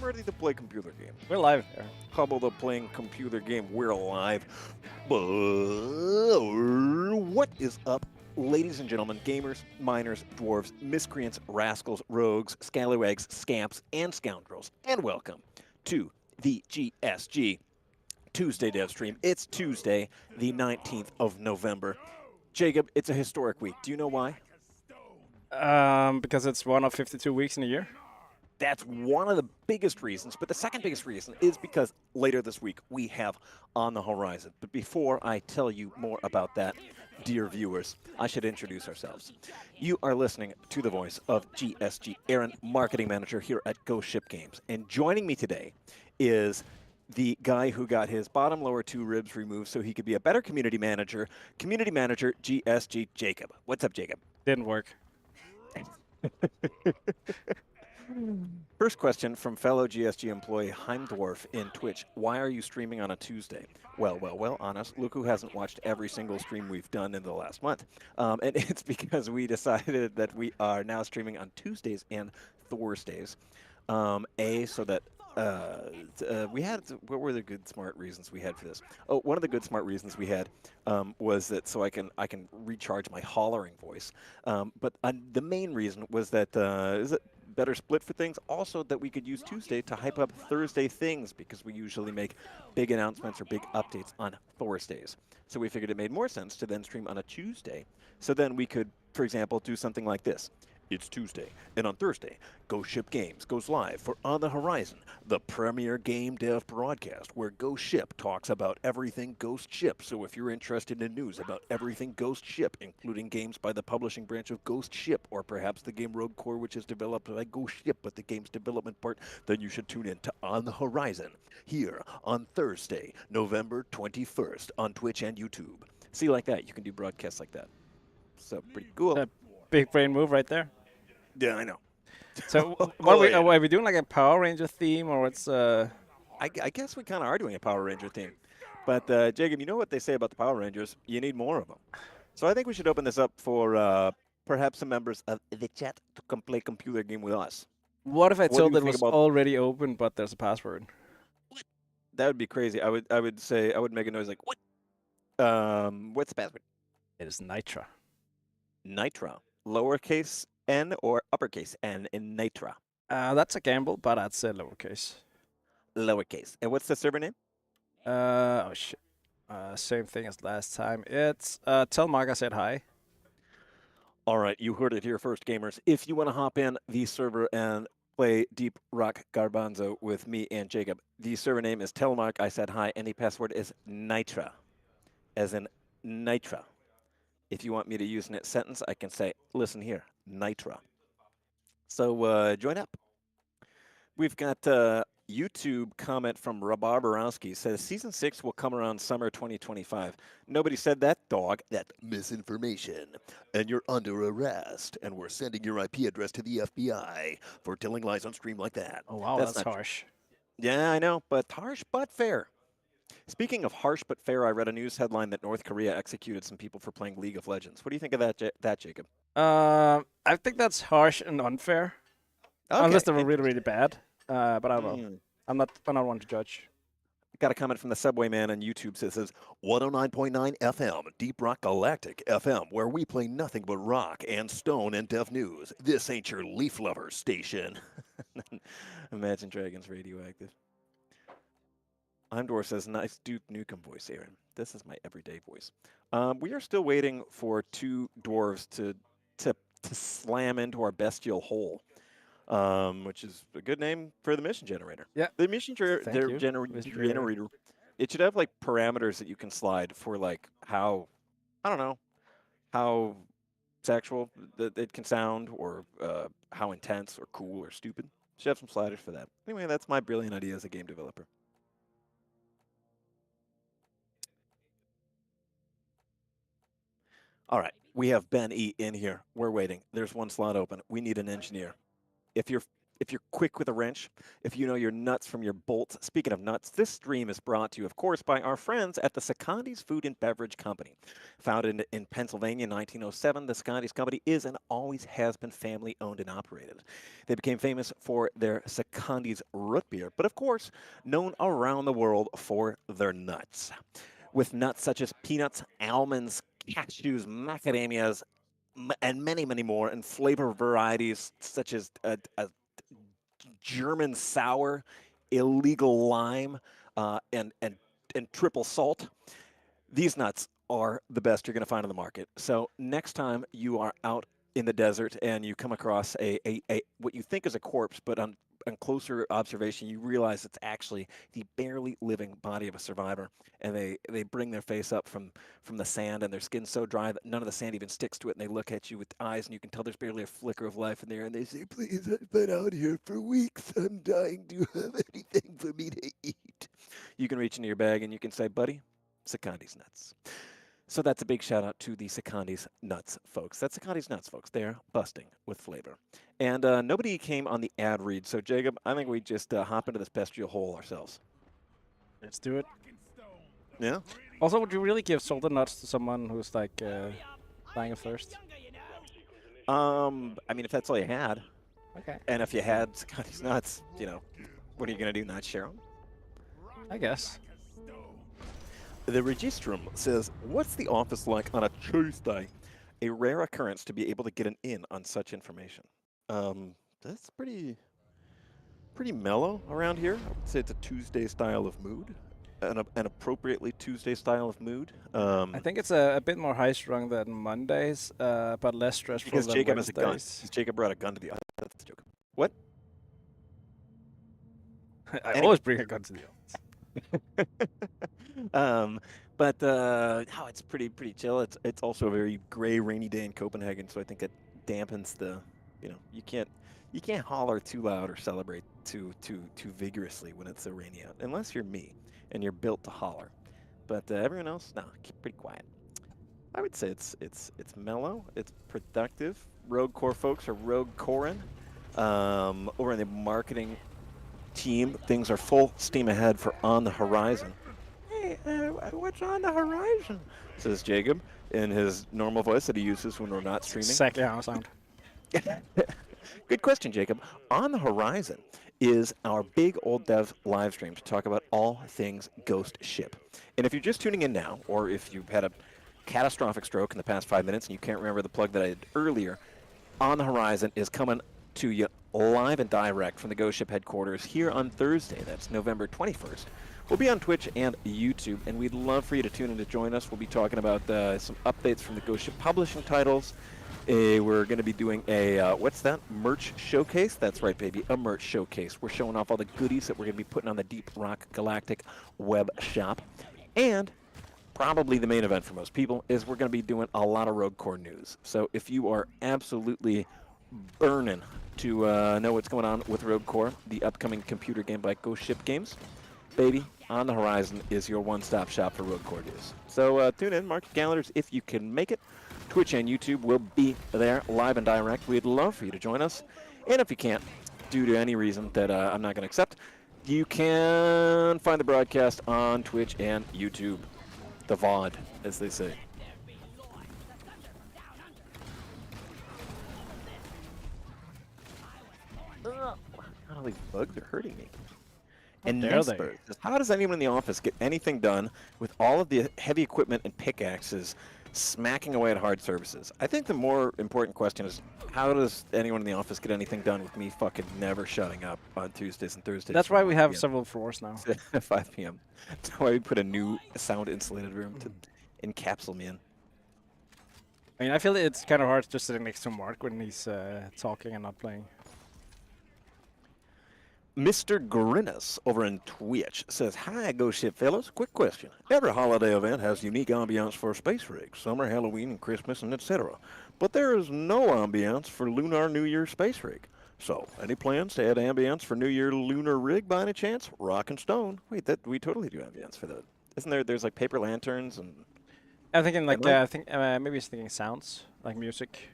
ready to play computer game? We're live here. How about the playing computer game? We're alive. What is up, ladies and gentlemen, gamers, miners, dwarves, miscreants, rascals, rogues, scallywags, scamps, and scoundrels? And welcome to the GSG Tuesday dev stream. It's Tuesday, the 19th of November. Jacob, it's a historic week. Do you know why? Because it's one of 52 weeks in a year. That's one of the biggest reasons, but the second biggest reason is because later this week we have On the Horizon. But before I tell you more about that, dear viewers, I should introduce ourselves. You are listening to the voice of GSG, Aaron, marketing manager here at Ghost Ship Games. And joining me today is the guy who got his bottom lower two ribs removed so he could be a better community manager, GSG Jacob. What's up, Jacob? Didn't work. First question from fellow GSG employee Heim Dwarf in Twitch. Why are you streaming on a Tuesday? Well, honest. Look who hasn't watched every single stream we've done in the last month. And it's because we decided that we are now streaming on Tuesdays and Thursdays. So that we had, what were the good smart reasons we had for this? Oh, one of the good smart reasons we had was that so I can recharge my hollering voice. But the main reason was that is it better split for things. Also that we could use Tuesday to hype up Thursday things because we usually make big announcements or big updates on Thursdays. So we figured it made more sense to then stream on a Tuesday. So then we could, for example, do something like this. It's Tuesday, and on Thursday, Ghost Ship Games goes live for On the Horizon, the premier game dev broadcast where Ghost Ship talks about everything Ghost Ship. So if you're interested in news about everything Ghost Ship, including games by the publishing branch of Ghost Ship, or perhaps the game Rogue Core, which is developed by Ghost Ship, but the game's development part, then you should tune in to On the Horizon here on Thursday, November 21st on Twitch and YouTube. See, like that, you can do broadcasts like that. So pretty cool. Big brain move right there. Yeah, I know. So what are we doing, like a Power Ranger theme, or what's I guess we kind of are doing a Power Ranger theme. But, Jacob, you know what they say about the Power Rangers? You need more of them. So I think we should open this up for perhaps some members of the chat to come play computer game with us. What if I What do told you it think was about- already open, but there's a password? That would be crazy. I would make a noise like, what? What's the password? It is Nitra. Nitra. Lowercase n or uppercase n in Nitra? That's a gamble, but I'd say lowercase. Lowercase. And what's the server name? Oh shit. Same thing as last time. It's tell Mark I said hi. All right, you heard it here first, gamers. If you want to hop in the server and play Deep Rock Garbanzo with me and Jacob, the server name is Tell Mark I said hi, and the password is Nitra, as in Nitra. If you want me to use in a sentence, I can say, listen here, Nitra. So join up. We've got YouTube comment from Rabarbarowski says season 6 will come around summer 2025. Nobody said that, dog. That's misinformation. And you're under arrest. And we're sending your IP address to the FBI for telling lies on stream like that. Oh wow, that's harsh. Yeah, I know, but harsh but fair. Speaking of harsh but fair, I read a news headline that North Korea executed some people for playing League of Legends. What do you think of that, Jacob? I think that's harsh and unfair. Okay. Unless they were really, really bad. But I don't know. I'm not one to judge. Got a comment from the Subway Man on YouTube that says 109.9 FM, Deep Rock Galactic FM, where we play nothing but rock and stone and dev news. This ain't your leaf lover station. Imagine Dragons radioactive. Heimdor says, nice Duke Nukem voice, Aaron. This is my everyday voice. We are still waiting for two dwarves to slam into our bestial hole, which is a good name for the mission generator. Yeah. The mission generator, it should have like parameters that you can slide for like how, I don't know, how sexual it can sound, or how intense or cool or stupid. Should have some sliders for that. Anyway, that's my brilliant idea as a game developer. All right, we have Ben E in here. We're waiting. There's one slot open. We need an engineer. If you're if you're quick with a wrench, if you know your nuts from your bolts. Speaking of nuts, this stream is brought to you, of course, by our friends at the Secondi's Food and Beverage Company. Founded in Pennsylvania in 1907, the Secondi's Company is and always has been family owned and operated. They became famous for their Secondi's root beer, but of course, known around the world for their nuts. With nuts such as peanuts, almonds, cashews, macadamias, and many, many more, and flavor varieties such as a German sour, illegal lime, and triple salt. These nuts are the best you're going to find on the market. So next time you are out in the desert and you come across a what you think is a corpse, but on closer observation, you realize it's actually the barely living body of a survivor, and they bring their face up from the sand, and their skin's so dry that none of the sand even sticks to it, and they look at you with eyes, and you can tell there's barely a flicker of life in there, and they say, "Please, I've been out here for weeks. I'm dying. Do you have anything for me to eat?" You can reach into your bag and you can say, "Buddy, Secondi's nuts." So that's a big shout out to the Secondi's nuts, folks. That's Secondi's nuts, folks. They're busting with flavor. And nobody came on the ad read, so Jacob, I think we just hop into this bestial hole ourselves. Let's do it. Yeah? Also, would you really give salted nuts to someone who's like dying of thirst? I mean, if that's all you had, Okay. and if you had Secondi's nuts, you know, what are you going to do, not share them? I guess. The Registrum says, "What's the office like on a Tuesday? A rare occurrence to be able to get an in on such information." That's pretty mellow around here. I would say it's a Tuesday style of mood, an appropriately Tuesday style of mood. I think it's a bit more high-strung than Mondays, but less stressful because than Jacob has a gun. Wednesdays. Because Jacob brought a gun to the office. That's the joke. What? I always bring a gun to the office. But oh, it's pretty chill. It's also a very gray, rainy day in Copenhagen, so I think it dampens the, you can't holler too loud or celebrate too vigorously when it's so rainy out, unless you're me and you're built to holler. But everyone else, no, keep pretty quiet. I would say it's mellow, it's productive. Rogue Core folks are rogue coring. Over in the marketing team, things are full steam ahead for On the Horizon. Hey, what's on the horizon? Says Jacob in his normal voice that he uses when we're not streaming. Exactly how I sound. Good question, Jacob. On the Horizon is our big old dev live stream to talk about all things Ghost Ship. And if you're just tuning in now, or if you've had a catastrophic stroke in the past 5 minutes and you can't remember the plug that I did earlier, On the Horizon is coming to you live and direct from the Ghost Ship headquarters here on Thursday. That's November 21st. We'll be on Twitch and YouTube, and we'd love for you to tune in to join us. We'll be talking about some updates from the Ghost Ship publishing titles. We're going to be doing a, what's that? Merch showcase? That's right, baby, a merch showcase. We're showing off all the goodies that we're going to be putting on the Deep Rock Galactic web shop. And probably the main event for most people is we're going to be doing a lot of Rogue Core news. So if you are absolutely burning to know what's going on with Rogue Core, the upcoming computer game by Ghost Ship Games, baby, On the Horizon is your one-stop shop for Rogue Core news. So tune in, mark your calendars if you can make it. Twitch and YouTube will be there live and direct. We'd love for you to join us. And if you can't, due to any reason that I'm not going to accept, you can find the broadcast on Twitch and YouTube. The VOD, as they say. All these bugs are hurting me. And Nesper says, how does anyone in the office get anything done with all of the heavy equipment and pickaxes smacking away at hard surfaces? I think the more important question is, how does anyone in the office get anything done with me fucking never shutting up on Tuesdays and Thursdays? That's why we have several floors now. At 5 p.m. That's why we put a new sound-insulated room to encapsulate me in. I mean, I feel it's kind of hard just sitting next to Mark when he's talking and not playing. Mr. Grinnis over in Twitch says, "Hi, Ghost Ship fellas. Quick question. Every holiday event has unique ambiance for space rigs, summer, Halloween, and Christmas, and etc. But there is no ambiance for Lunar New Year space rig. So, any plans to add ambience for New Year lunar rig by any chance? Rock and stone." Wait, that we totally do ambience for that. Isn't there? There's like paper lanterns and. I'm thinking like I think maybe he's thinking sounds like music.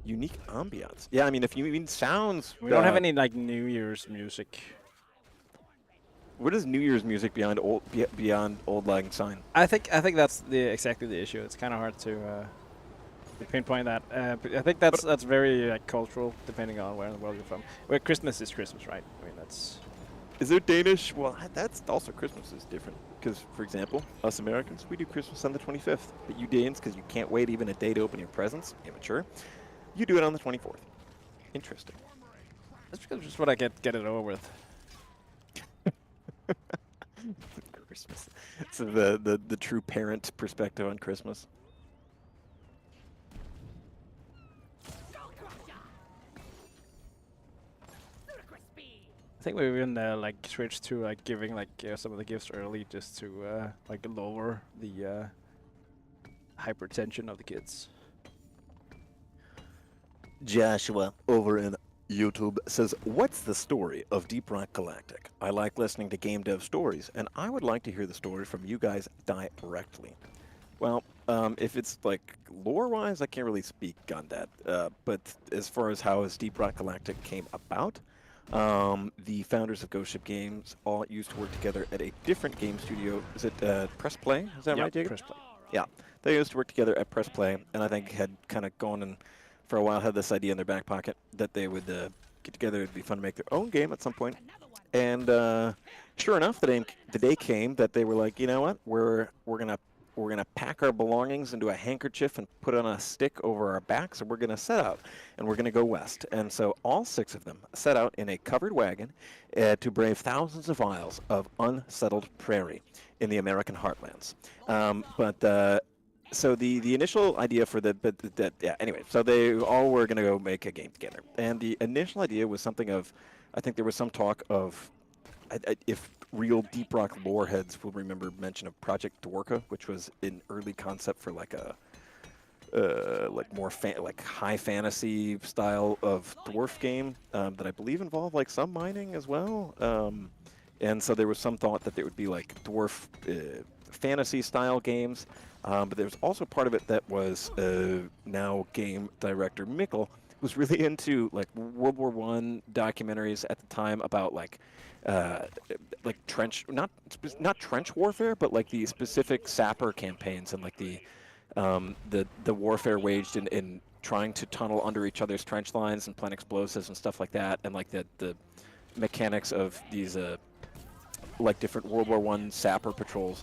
Unique ambiance. Yeah, I mean, if you mean sounds, We don't have any like New Year's music. What is New Year's music beyond Old Lang Syne? I think that's exactly the issue. It's kind of hard to pinpoint that. But I think that's very cultural, depending on where in the world you're from. Where Christmas is Christmas, right? I mean, that's. Is there Danish? Well, that's also Christmas is different. Because, for example, us Americans, we do Christmas on the 25th. But you Danes, because you can't wait even a day to open your presents, immature, you do it on the 24th. Interesting. That's because just what I get it over with. Christmas. So the true parent perspective on Christmas. I think we even switched to giving some of the gifts early just to lower the hypertension of the kids. Joshua over in YouTube says, what's the story of Deep Rock Galactic? I like listening to game dev stories, and I would like to hear the story from you guys directly. Well, if it's lore-wise, I can't really speak on that. But as far as how Deep Rock Galactic came about, the founders of Ghost Ship Games all used to work together at a different game studio. Is it Press Play? Is that right, Jacob? Press Play. Yeah, they used to work together at Press Play, and I think had kind of gone and for a while had this idea in their back pocket that they would get together. It'd be fun to make their own game at some point. And sure enough, the day came that they were like, you know what, we're gonna pack our belongings into a handkerchief and put it on a stick over our backs, and we're gonna set out, and we're gonna go west. And so all 6 of them set out in a covered wagon to brave thousands of miles of unsettled prairie in the American heartlands. So the initial idea for anyway, so they all were going to go make a game together. And the initial idea was something of, I think there was some talk of, if real Deep Rock lore heads will remember mention of Project Dwarka, which was an early concept for more high fantasy style of dwarf game that I believe involved some mining as well. And so there was some thought that there would be dwarf fantasy style games. But there was also part of it that was now game director Mikkel was really into World War I documentaries at the time about trench not trench warfare, but the specific sapper campaigns and the warfare waged in trying to tunnel under each other's trench lines and plant explosives and stuff like that, and the mechanics of these different World War I sapper patrols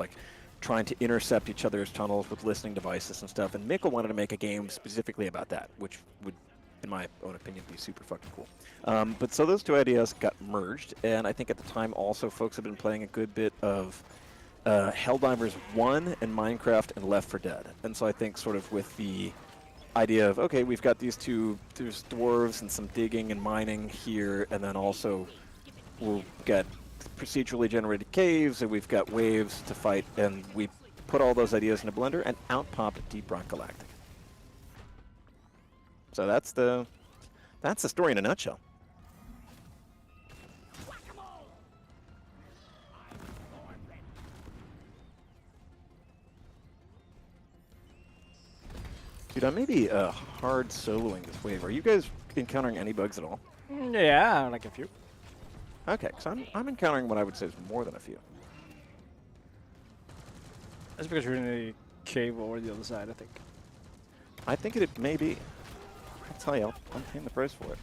trying to intercept each other's tunnels with listening devices and stuff. And Mikkel wanted to make a game specifically about that, which would, in my own opinion, be super fucking cool. But so those 2 ideas got merged, and I think at the time also folks have been playing a good bit of Helldivers 1 and Minecraft and Left 4 Dead. And so I think sort of with the idea of, okay, we've got these 2, there's dwarves and some digging and mining here, and then also we'll get procedurally generated caves, and we've got waves to fight, and we put all those ideas in a blender, and out popped Deep Rock Galactic. So that's the story in a nutshell. Dude, I may be hard soloing this wave. Are you guys encountering any bugs at all? Yeah, a few. Okay, because I'm encountering what I would say is more than a few. That's because you're in a cave over the other side, I think. I think it may be. I'll tell you, I'm paying the price for it.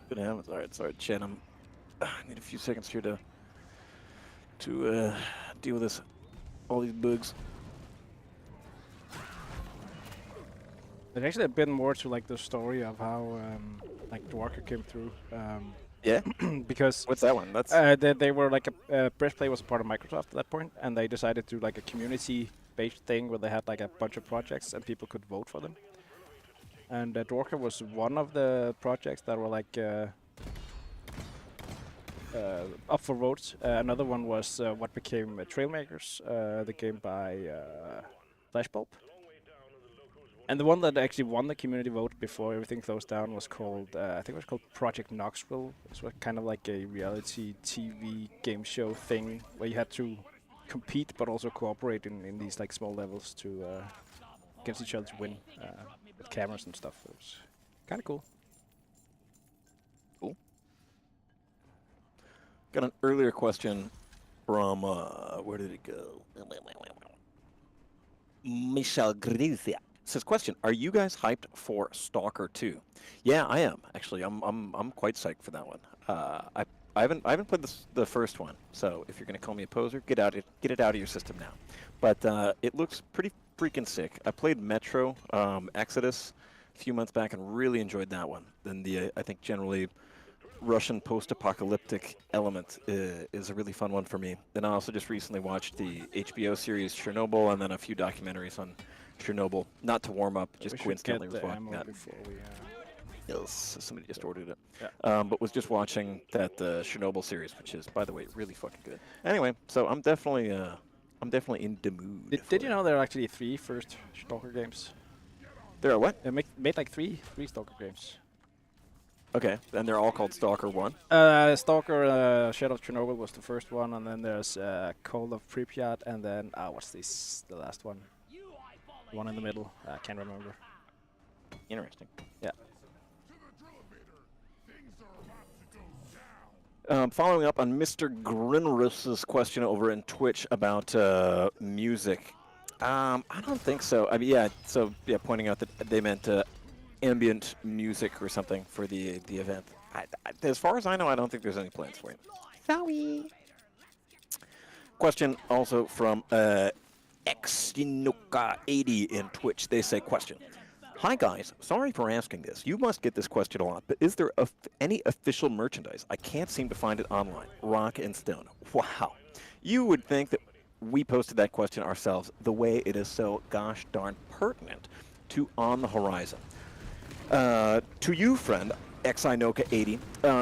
Good heavens. All right, sorry, Chen. I need a few seconds here to deal with all these bugs. There's actually a bit more to the story of how Dwarka came through. Yeah. Because what's that one? That's they were Press Play was a part of Microsoft at that point, and they decided to do a community-based thing where they had a bunch of projects and people could vote for them. And Dwarka was one of the projects that were up for votes. Another one was what became Trailmakers, the game by Flashbulb. And the one that actually won the community vote before everything closed down was called, I think it was called Project Knoxville. It was kind of like a reality TV game show thing where you had to compete but also cooperate in these like small levels to against each other to win with cameras and stuff. It was kind of cool. Cool. Got an earlier question from, where did it go? Michelle Grizia says, question, are you guys hyped for Stalker 2? Yeah, I am, actually. I'm quite psyched for that one. I haven't played the first one, so if you're gonna call me a poser, get it out of your system now. But it looks pretty freaking sick. I played Metro Exodus a few months back and really enjoyed that one. Then the I think generally Russian post-apocalyptic element is a really fun one for me. Then I also just recently watched the HBO series Chernobyl and then a few documentaries on Chernobyl. Not to warm up, just coincidentally was watching that. Before we, Yes, somebody just ordered it. Yeah. But was just watching that Chernobyl series, which is, by the way, really fucking good. Anyway, so I'm definitely in the mood. Did you know there are actually 3 first Stalker games? There are what? They made like three Stalker games. Okay, and they're all called Stalker 1? Stalker Shadow of Chernobyl was the first one, and then there's Call of Pripyat, and then, what's this, the last one? The one in the middle, I can't remember. Interesting. Yeah. Following up on Mr. Grinrus's question over in Twitch about music. I don't think so. I mean, yeah, pointing out that they meant ambient music or something for the event. As far as I know, I don't think there's any plans for it. Sorry. Question also from Xinoka80 in Twitch. They say, question. Hi guys, sorry for asking this. You must get this question a lot, but is there any official merchandise? I can't seem to find it online. Rock and Stone. Wow. You would think that we posted that question ourselves, the way it is so gosh darn pertinent to On the Horizon. To you, friend, Xinoka80,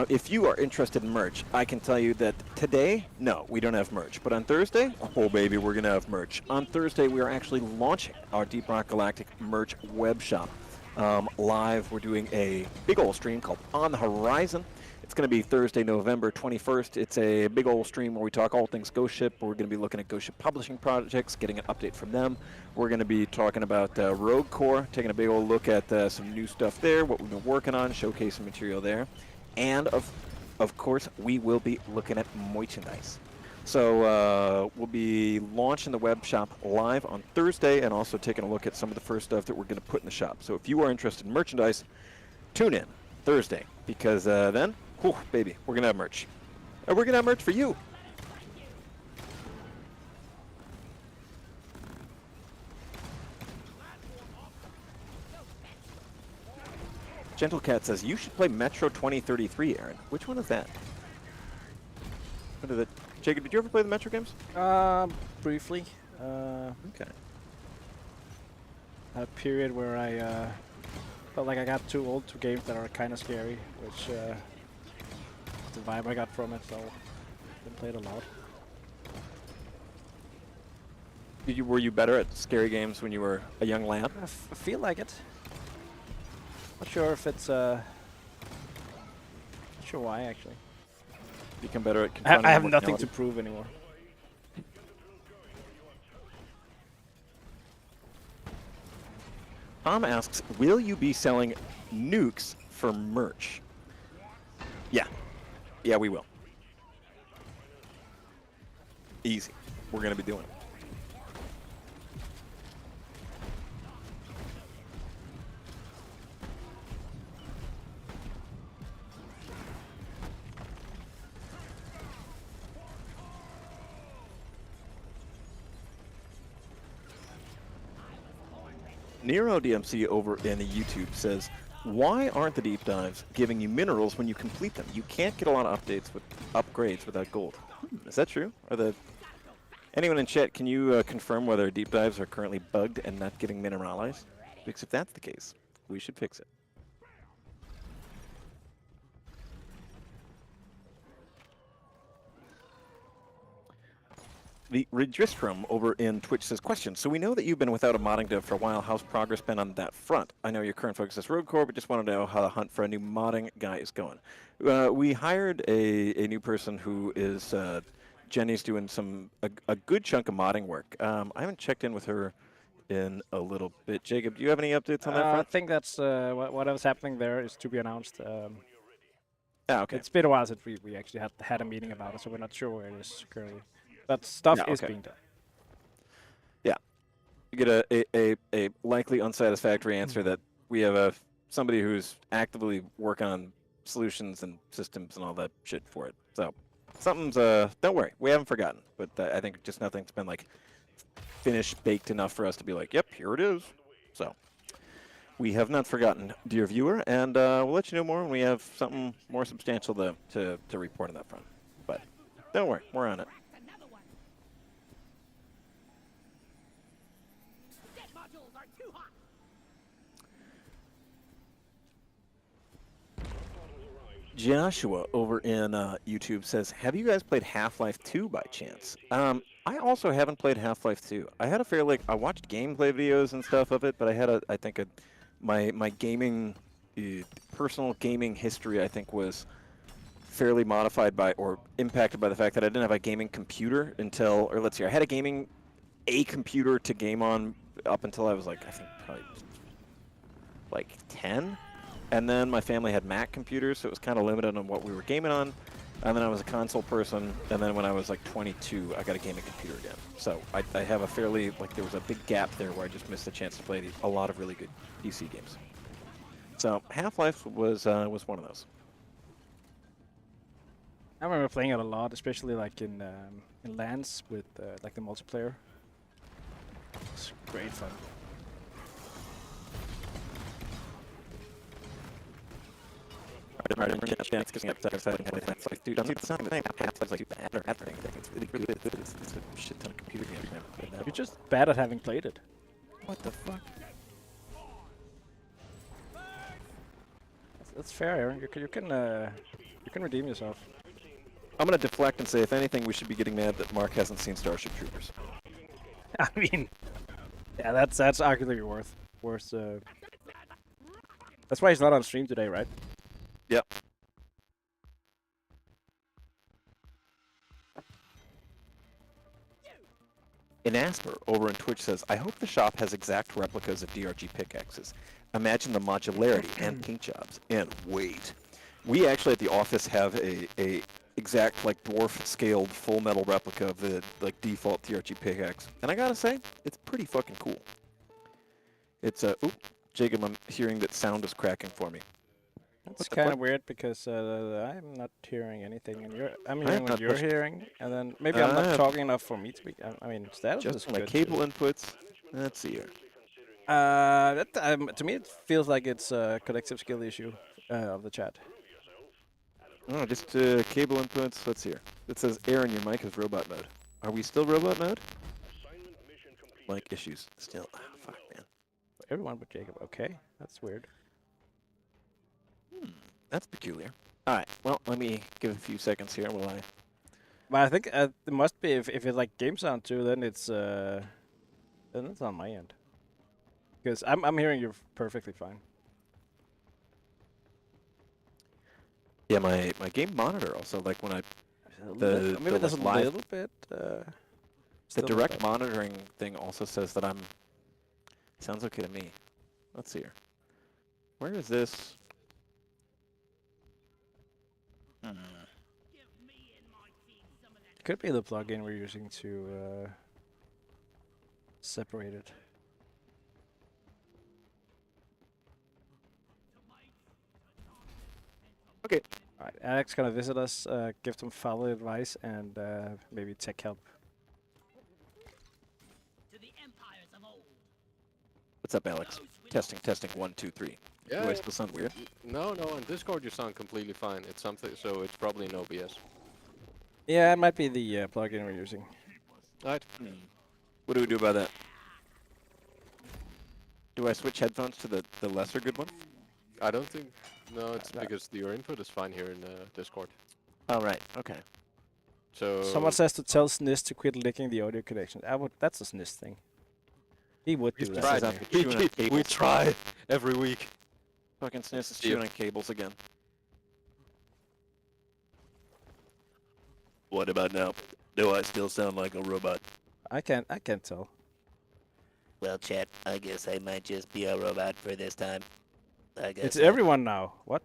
if you are interested in merch, I can tell you that today, no, we don't have merch. But on Thursday, oh baby, we're going to have merch. On Thursday, we are actually launching our Deep Rock Galactic merch web shop. Live, we're doing a big old stream called On the Horizon. It's going to be Thursday, November 21st. It's a big old stream where we talk all things Ghost Ship. We're going to be looking at Ghost Ship publishing projects, getting an update from them. We're going to be talking about Rogue Core, taking a big old look at some new stuff there, what we've been working on, showcasing material there. And, of course, we will be looking at merchandise. So we'll be launching the web shop live on Thursday and also taking a look at some of the first stuff that we're going to put in the shop. So if you are interested in merchandise, tune in Thursday because then, whew, baby, we're going to have merch. And we're going to have merch for you. Gentle Cat says, you should play Metro 2033, Aaron. Which one is that? What is it? Jacob, did you ever play the Metro games? Briefly. Okay. Had a period where I felt like I got too old to games that are kind of scary, which the vibe I got from it, so I played a lot. Were you better at scary games when you were a young lad? I feel like it. Not sure if it's not sure why actually. Become better at I have nothing to prove anymore. Tom asks, will you be selling nukes for merch? Yeah. Yeah, we will. Easy. We're going to be doing it. Nero DMC over in YouTube says, why aren't the deep dives giving you minerals when you complete them? You can't get a lot of upgrades without gold. Is that true? Anyone in chat, can you confirm whether deep dives are currently bugged and not getting mineralized? Because if that's the case, we should fix it. The Registrum over in Twitch says, question. So we know that you've been without a modding dev for a while. How's progress been on that front? I know your current focus is Road Core, but just wanted to know how the hunt for a new modding guy is going. We hired a new person who is, Jenny's doing a good chunk of modding work. I haven't checked in with her in a little bit. Jacob, do you have any updates on that I front? think that's whatever's happening there is to be announced. Okay. It's been a while since we actually had a meeting about it, so we're not sure where it is currently. But stuff is being done. Yeah. You get a likely unsatisfactory answer that we have somebody who's actively working on solutions and systems and all that shit for it. So something's don't worry, we haven't forgotten. But I think just nothing's been like finished, baked enough for us to be like, yep, here it is. So we have not forgotten, dear viewer, and we'll let you know more when we have something more substantial to report on that front. But don't worry, we're on it. Joshua over in YouTube says, have you guys played Half-Life 2 by chance? I also haven't played Half-Life 2. I had a fair, I watched gameplay videos and stuff of it, but I had my gaming, personal gaming history, I think, was fairly modified by, or impacted by the fact that I didn't have a gaming computer until, or let's see, I had a computer to game on up until I was like, I think probably like 10. And then my family had Mac computers, so it was kind of limited on what we were gaming on. And then I was a console person, and then when I was like 22, I got a gaming computer again. So I have a fairly, there was a big gap there where I just missed the chance to play a lot of really good PC games. So Half-Life was one of those. I remember playing it a lot, especially like in LANs with like the multiplayer. It's great fun. Dude, I'm not saying Half-Life's like bad or anything. It's really good. It's a shit ton of computer games, man. You're just bad at having played it. What the fuck? That's fair, Aaron. You can redeem yourself. I'm gonna deflect and say, if anything, we should be getting mad that Mark hasn't seen Starship Troopers. I mean, yeah, that's arguably worth. That's why he's not on stream today, right? Yep. Inasper over in Twitch says, I hope the shop has exact replicas of DRG pickaxes. Imagine the modularity and paint jobs. And wait. We actually at the office have a exact dwarf scaled full metal replica of the default DRG pickaxe. And I gotta say, it's pretty fucking cool. It's Jacob, I'm hearing that sound is cracking for me. That's kind of weird because I'm not hearing anything, and I'm hearing what you're hearing, and then maybe I'm not talking enough for me to be. I mean, status is just my good cable inputs. Let's see here. To me, it feels like it's a collective skill issue of the chat. Oh, just cable inputs. Let's see here. It says, Aaron, your mic is robot mode. Are we still robot mode? Mic issues still. Oh, fuck, man. Everyone but Jacob. Okay, that's weird. That's peculiar. All right. Well, let me give a few seconds here while I. But I think it must be if it's like game sound too, then it's on my end. Because I'm hearing you perfectly fine. Yeah, my game monitor also when I maybe there's a little bit. The direct monitoring thing also says that I'm. Sounds okay to me. Let's see here. Where is this? Could be the plugin we're using to separate it. Okay. All right, Alex gonna visit us, give some follow advice, and maybe tech help. What's up, Alex? Testing, 1, 2, 3. Yeah. Do I still sound weird? No, on Discord you sound completely fine. It's something, so it's probably an OBS. Yeah, it might be the plugin we're using. Alright. What do we do about that? Do I switch headphones to the lesser good one? I don't think... No, it's because your input is fine here in Discord. Oh, right. Okay. So Someone says to tell SNIS to quit licking the audio connection. That's a SNIS thing. He would do We've that. tried. Says I'm chewing on we cables. try every week. Fucking SNIS is Yep. chewing on cables again. What about now? Do I still sound like a robot? I can't tell. Well, chat, I guess I might just be a robot for this time. I guess It's everyone now. What?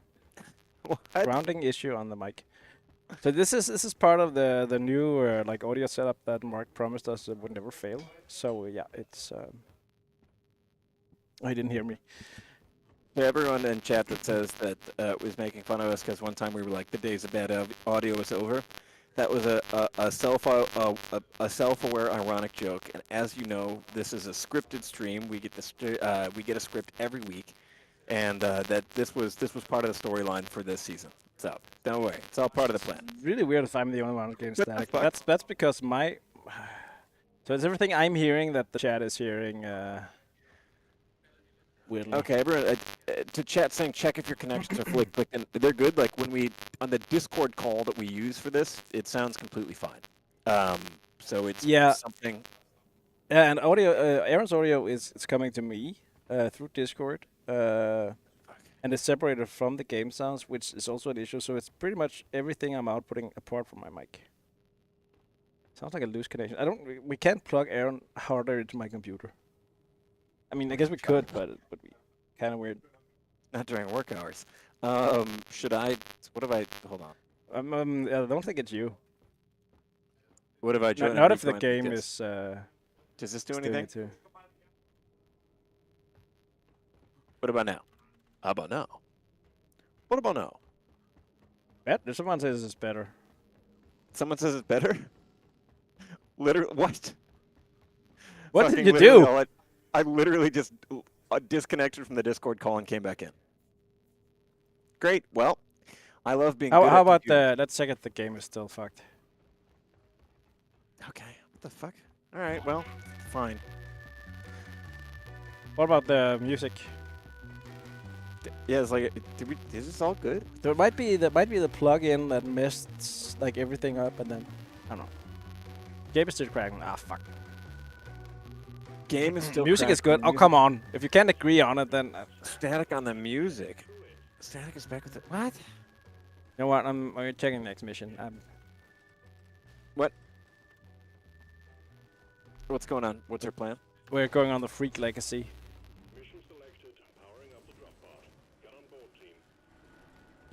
What? Grounding issue on the mic. So this is part of the new like audio setup that Mark promised us it would never fail. So yeah, it's. Oh, he didn't hear me. To everyone in chat that says that was making fun of us because one time we were like, the days of bad audio is over. That was a self-aware ironic joke, and as you know, this is a scripted stream. We get we get a script every week, and that this was part of the storyline for this season. So don't worry, it's all part of the plan. Really weird if I'm the only one getting What the static. fuck? That's because my. So it's everything I'm hearing that the chat is hearing. Weirdly. Okay, everyone, to chat saying check if your connections are flicked, and they're good. Like when we on the Discord call that we use for this, it sounds completely fine. So it's something. Yeah, and audio. Aaron's audio is coming to me through Discord, and it's separated from the game sounds, which is also an issue. So it's pretty much everything I'm outputting apart from my mic. Sounds like a loose connection. We can't plug Aaron harder into my computer. I mean, I guess we could, but we kind of weird. Not during work hours. Should I? What if I? Hold on. I don't think it's you. What if I join? Not if the game is. Does this do doing anything? it too. What about now? How about now? What about now? Someone says it's better. Someone says it's better. Literally, what? What Fucking did you literally do? all I literally just disconnected from the Discord call and came back in. Great. Well, I love being. How good at about computers. let's check if the game is still fucked. Okay. What the fuck? All right. Well, fine. What about the music? Yeah, it's like, is this all good? There might be the plug-in that messed like everything up, and then I don't know. Game is still cracking. Ah, fuck. Game is still. Music is cracking. good. Oh, come on. If you can't agree on it, then Static on the music. Static is back with it. What? you know what? I'm checking next mission. What? What's going on? What's our plan? We're going on the Freak Legacy.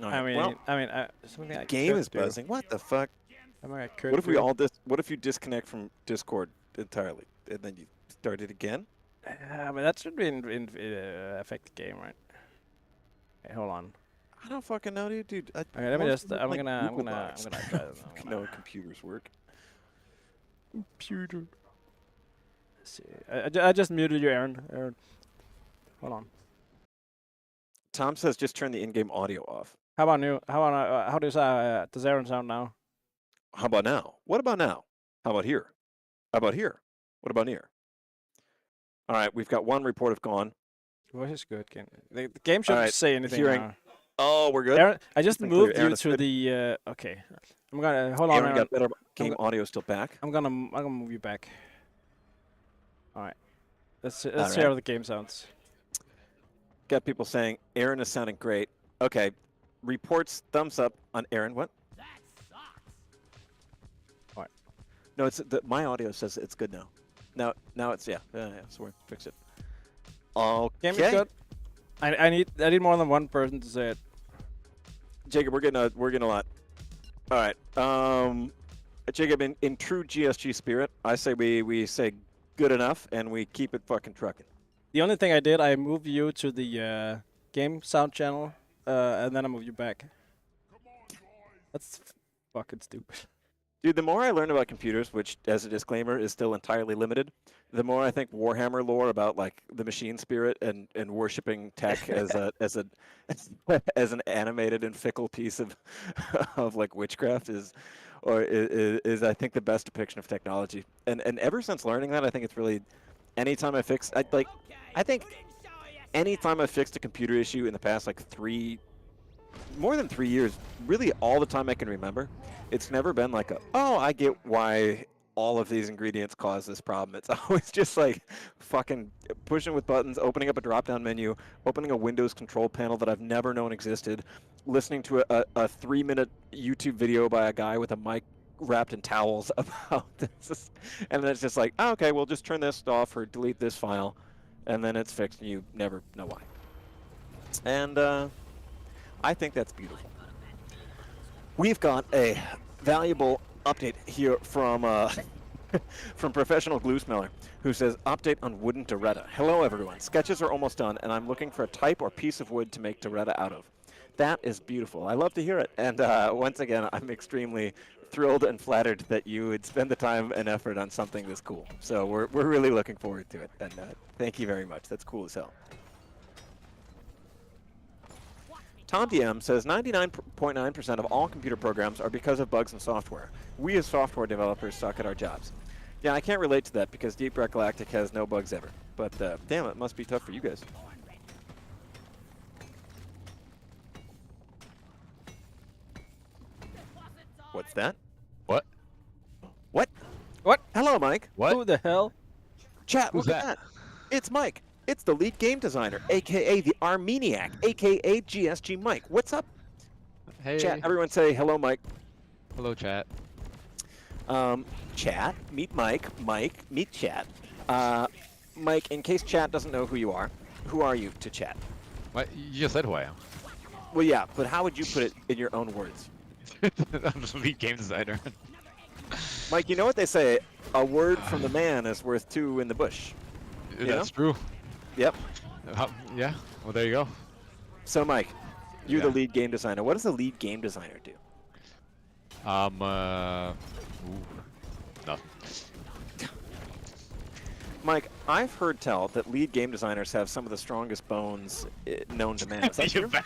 All I right, mean, well, something I game could is do. buzzing. What the fuck? I mean, I could What if we do. all What if you disconnect from Discord entirely and then you start it again? I mean, that should be affect the game, right? Okay, hold on. I don't fucking know, dude. Okay, let me just. I'm gonna try this. I know how computers work. Computer. Let's see. I just muted you, Aaron. Hold on. Tom says just turn the in-game audio off. How about new? How does Aaron sound now? How about now? What about now? How about here? How about here? What about here? All right, we've got one report of gone. Voice is good. The game shouldn't Alright, say anything hearing- now. Oh, we're good. Aaron, I just Been clear. moved Aaron you is to good. the. Okay, I'm gonna hold on. Aaron Aaron. got better. Game audio still back. I'm gonna move you back. All right. Let's see Alright. how the game sounds. Got people saying Aaron is sounding great. Okay, reports thumbs up on Aaron. What? All right. No, it's my audio says it's good now. Now it's yeah. So we fix it. Okay. Game is good. I need more than one person to say it. Jacob, we're getting a lot. All right. Jacob, in true GSG spirit, I say we say good enough and we keep it fucking trucking. The only thing I did, I moved you to the game sound channel, and then I moved you back. That's fucking stupid. Dude, the more I learn about computers, which, as a disclaimer, is still entirely limited, the more I think Warhammer lore about like the machine spirit and worshiping tech as an animated and fickle piece of like witchcraft is I think the best depiction of technology. And ever since learning that, I think it's really anytime I think anytime I fixed a computer issue in the past like 3 more than 3 years, really all the time I can remember, it's never been like oh, I get why all of these ingredients cause this problem. It's always just like fucking pushing with buttons, opening up a drop-down menu, opening a Windows control panel that I've never known existed, listening to a 3-minute YouTube video by a guy with a mic wrapped in towels about this. And then it's just like, oh, okay, we'll just turn this off or delete this file, and then it's fixed and you never know why. And I think that's beautiful. We've got a valuable update here from from Professional Glue Smeller, who says, update on wooden Doretta. Hello, everyone. Sketches are almost done, and I'm looking for a type or piece of wood to make Doretta out of. That is beautiful. I love to hear it. And once again, I'm extremely thrilled and flattered that you would spend the time and effort on something this cool. So we're really looking forward to it. And thank you very much. That's cool as hell. Tom DM says 99.9% of all computer programs are because of bugs in software. We as software developers suck at our jobs. Yeah, I can't relate to that because Deep Rock Galactic has no bugs ever. But damn, it must be tough for you guys. What's that? What? What? What? Hello, Mike. What? Who the hell? Chat, Who's look at that. It's Mike. It's the lead game designer, a.k.a. the Armeniac, a.k.a. GSG Mike. What's up? Hey. Chat, everyone say hello, Mike. Hello, chat. Chat, meet Mike. Mike, meet chat. Mike, in case chat doesn't know who are you to chat? What? You just said who I am. Well, yeah, but how would you put it in your own words? I'm the lead game designer. Mike, you know what they say? A word from the man is worth 2 in the bush. That's true. Yep. Yeah. Well, there you go. So, Mike, you're the Yeah. lead game designer. What does the lead game designer do? Nothing. Mike, I've heard tell that lead game designers have some of the strongest bones known to man. Is that You true?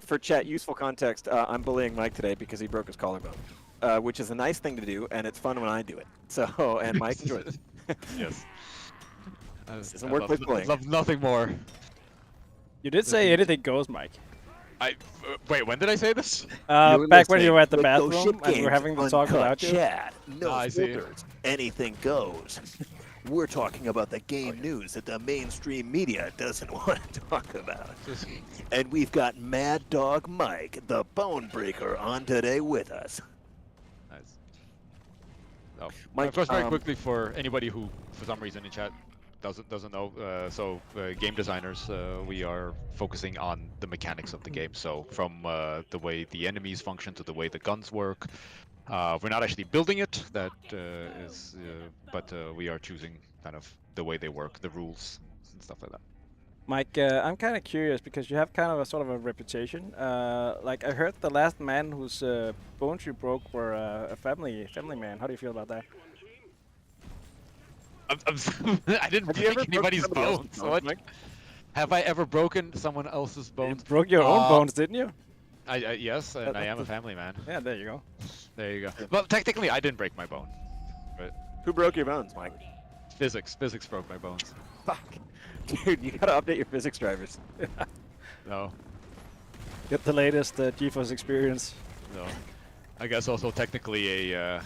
For chat, useful context, I'm bullying Mike today because he broke his collarbone, which is a nice thing to do, and it's fun when I do it. So, and Mike enjoys it. Yes. This is a workplace bullying. Love nothing more. You did say anything goes, Mike. Wait, when did I say this? Back when you were at the bathroom and we were having the talk without you. Chat, no I see. filters, anything goes. We're talking about the game news that the mainstream media doesn't want to talk about. And we've got Mad Dog Mike, the Bone Breaker, on today with us. Nice. Oh, Mike, first, very quickly, for anybody who, for some reason in chat, doesn't know, game designers, we are focusing on the mechanics of the game. So from the way the enemies function to the way the guns work. We're not actually building it, but we are choosing kind of the way they work, the rules and stuff like that. Mike, I'm kind of curious because you have kind of a sort of a reputation. Like I heard the last man whose bones you broke were a family man. How do you feel about that? I didn't break anybody's bones. What? Have I ever broken someone else's bones? You broke your own bones, didn't you? Yes, and I am a family man. Yeah, there you go. There you go. Well, technically, I didn't break my bone. But Who broke your bones, Mike? physics broke my bones. Fuck. Dude, you gotta update your physics drivers. No, Get the latest GeForce experience. no. I guess also technically a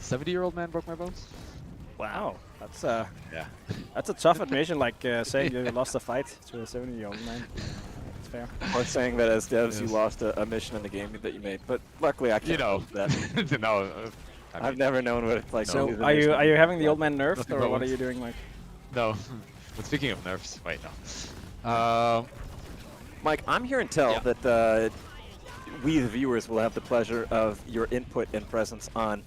70-year-old man broke my bones. Wow, that's Yeah. that's a tough admission. Like saying you lost a fight to a 70-year-old man. That's fair. Or saying that as devs you Yes. lost a mission in the game that you made. But luckily I can't do that. No. I've never known what it's like to So do the are mission. you having the old man nerfed, Nothing or but what are once. you doing, Mike? No. But speaking of nerfs, wait, no. Mike, I'm hearing tell Yeah. that we, the viewers, will have the pleasure of your input and presence on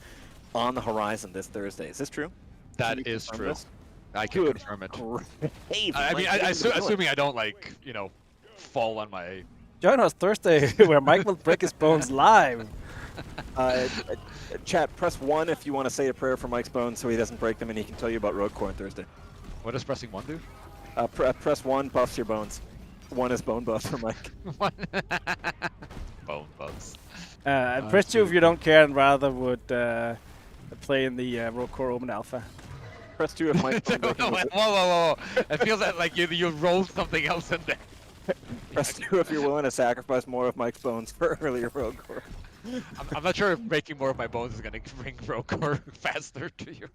the horizon this Thursday. Is this true? Can That you is confirm true. this? I can Good. confirm it. Great. I mean, Mike, assuming I don't, like, fall on my... Join us Thursday, where Mike will break his bones live. Chat, press 1 if you want to say a prayer for Mike's bones so he doesn't break them and he can tell you about Rogue Core on Thursday. What does pressing 1 do? Press 1 buffs your bones. 1 is bone buff for Mike. Bone bugs. And press 2 if you don't care and rather would play in the Rogue Core Open Alpha. Press 2 if Mike's phone breaking. Whoa. It feels like you rolled something else in there. Press 2 if you're willing to sacrifice more of Mike's bones for earlier road core. I'm not sure if making more of my bones is gonna bring Rokor faster to you.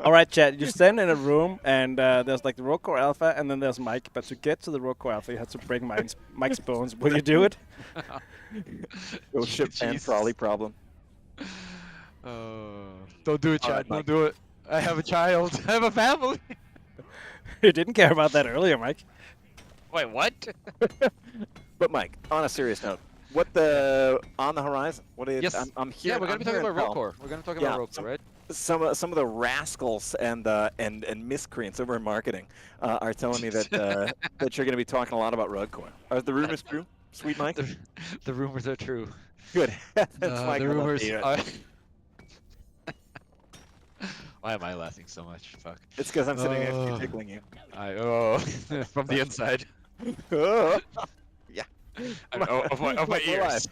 All right, chat. You stand in a room, and there's like the Road Core Alpha, and then there's Mike. But to get to the Road Core Alpha, you have to break Mike's bones. Will you do it? Go ship and trolley problem. Don't do it, Chad. Don't do it. I have a child. I have a family. You didn't care about that earlier, Mike. Wait, what? But Mike, on a serious note, on the horizon? What is? Yes. I'm here. Yeah, we're gonna be talking about Rokor. Rokor. We're gonna talk about Rokor, right? Some of the rascals and miscreants over in marketing are telling me that that you're going to be talking a lot about Rokor. Are the rumors true, sweet Mike? The rumors are true. Good. That's Mike. The rumors are. Why am I laughing so much? Fuck. It's because I'm sitting next to you tickling you. From the inside. Yeah. Of my ears.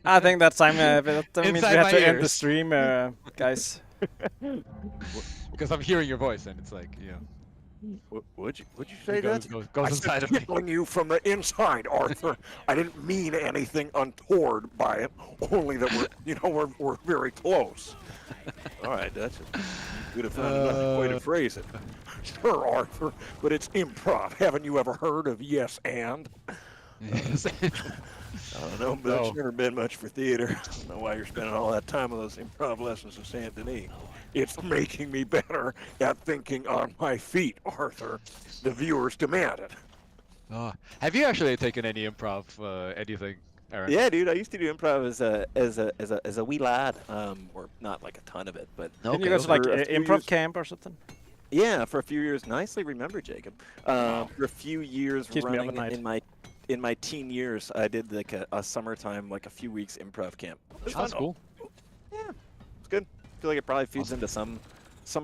I think that's time. That means we Inside have my to end the ears. stream, guys. Because I'm hearing your voice and it's like, Would you say it that? goes inside of me. Tickling you from the inside, Arthur. I didn't mean anything untoward by it. Only that we're very close. All right, that's it. Could have found another way to phrase it. Sure, Arthur, but it's improv. Haven't you ever heard of yes and? I don't know, but it's never been much for theater. I don't know why you're spending all that time on those improv lessons in Saint Denis. It's making me better at thinking on my feet, Arthur. The viewers demand it. Have you actually taken any improv anything, Aaron? Yeah, dude. I used to do improv as a wee lad, or not like a ton of it, but Didn't you go to like for a few improv years- camp or something? Yeah, for a few years. Nicely remembered, Jacob. For a few years Keeps me up running at night. in my teen years, I did like a summertime, like a few weeks improv camp. It was That's fun. cool. Yeah, it's good. I feel like it probably feeds into some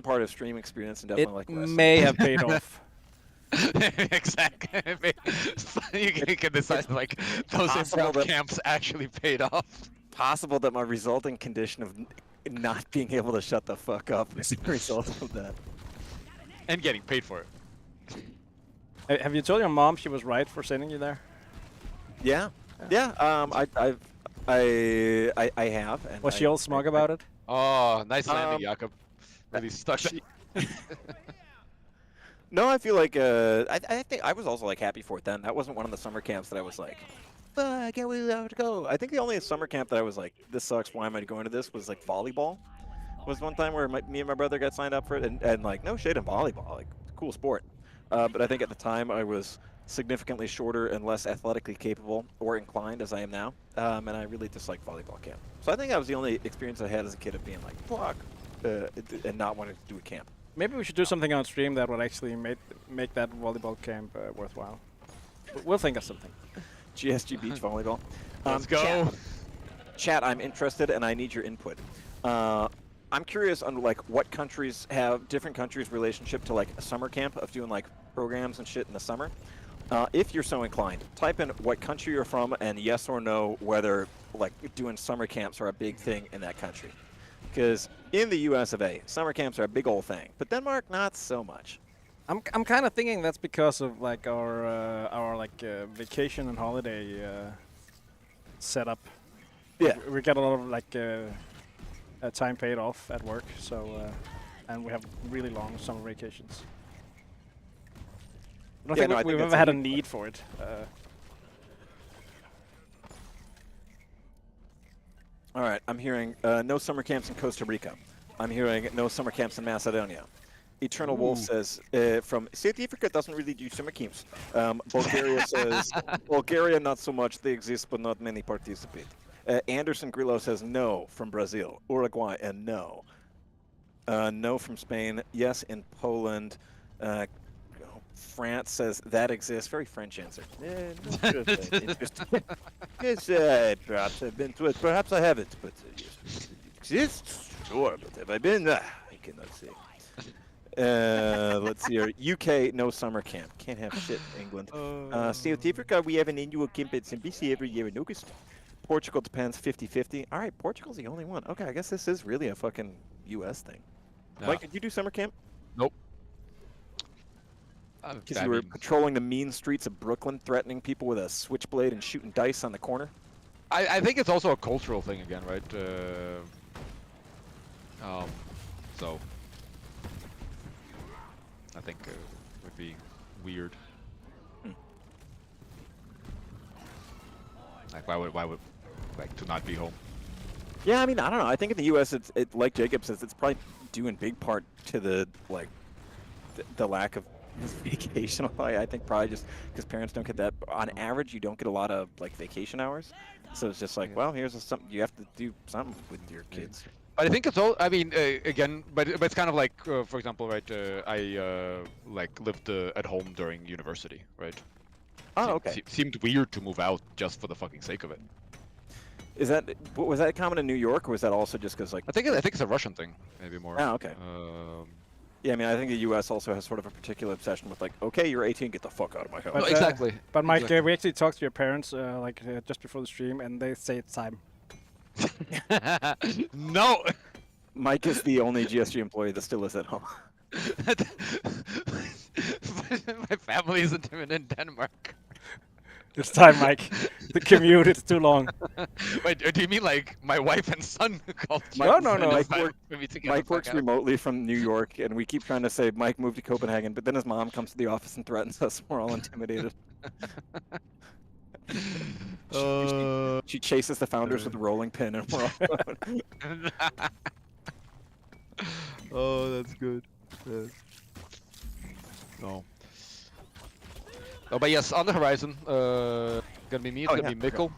part of stream experience and definitely like It the rest. may have paid off. Exactly. You can decide like those Possible improv that- camps actually paid off. Possible that my resulting condition of not being able to shut the fuck up is a result of that. And getting paid for it. Have you told your mom she was right for sending you there? Yeah, yeah. I have. And Was she all smug about it? Oh, nice landing, Jakob. Really stuck. No, I feel like I think I was also like happy for it then. That wasn't one of the summer camps that I was like, I can't wait to go. I think the only summer camp that I was like, this sucks. Why am I going to this? Was like volleyball. Was one time where me and my brother got signed up for it, and like no shade in volleyball, like cool sport. But I think at the time I was significantly shorter and less athletically capable or inclined as I am now, and I really disliked volleyball camp. So I think that was the only experience I had as a kid of being like, fuck, and not wanting to do a camp. Maybe we should do something on stream that would actually make that volleyball camp worthwhile. We'll think of something. GSG beach volleyball. Let's go. Chat, I'm interested and I need your input. I'm curious on like what countries have different countries' relationship to like a summer camp of doing like programs and shit in the summer. If you're so inclined, type in what country you're from and yes or no whether like doing summer camps are a big thing in that country. Because in the US of A, summer camps are a big old thing, but Denmark not so much. I'm kind of thinking that's because of like our like vacation and holiday setup. Yeah. We get a lot of like time paid off at work, so and we have really long summer vacations. I don't think we've ever had a need for it. All right, I'm hearing no summer camps in Costa Rica. I'm hearing no summer camps in Macedonia. Eternal Wolf says from South Africa doesn't really do summer camps. Bulgaria says Bulgaria not so much. They exist, but not many participate. Anderson Grillo says no from Brazil. Uruguay and no. No from Spain. Yes in Poland. France says that exists. Very French answer. Interesting. Yes, perhaps I've been to it. Perhaps I haven't, but yes, it exists. Sure, but have I been? I cannot say. Let's see here. UK, no summer camp. Can't have shit, England. South Africa, we have an annual camp at Zimbabwe every year in August. Portugal depends 50-50. All right, Portugal's the only one. Okay, I guess this is really a fucking US thing. Yeah. Mike, did you do summer camp? Nope. Because I you were mean, patrolling the mean streets of Brooklyn, threatening people with a switchblade and shooting dice on the corner. I think it's also a cultural thing again, right? So I think it would be weird. Like, why would like to not be home? Yeah, I mean, I don't know. I think in the U.S., it like Jacob says, it's probably due in big part to the the lack of vacation. I think probably just because parents don't get that. On average, you don't get a lot of like vacation hours, so it's just like, Yeah. well, here's something you have to do something with your kids. But I think it's all. I mean, again, but it's kind of like, for example, right? I like lived at home during university, right? Oh, okay. Seemed weird to move out just for the fucking sake of it. Was that common in New York, or was that also just because like? I think it's a Russian thing, maybe more. Oh, okay. Yeah, I mean, I think the U.S. also has sort of a particular obsession with like, okay, you're 18, get the fuck out of my house. But, exactly. But Mike, exactly. we actually talked to your parents just before the stream, and they say it's time. No. Mike is the only GSG employee that still is at home. My family isn't even in Denmark. It's time, Mike. The commute is too long. Wait, do you mean like my wife and son called you? No. Mike works remotely from New York, and we keep trying to say Mike moved to Copenhagen, but then his mom comes to the office and threatens us. We're all intimidated. She chases the founders with a rolling pin, and we're all. Oh, that's good. No. Oh, but yes, on the horizon, gonna be me. It's gonna be Mikkel.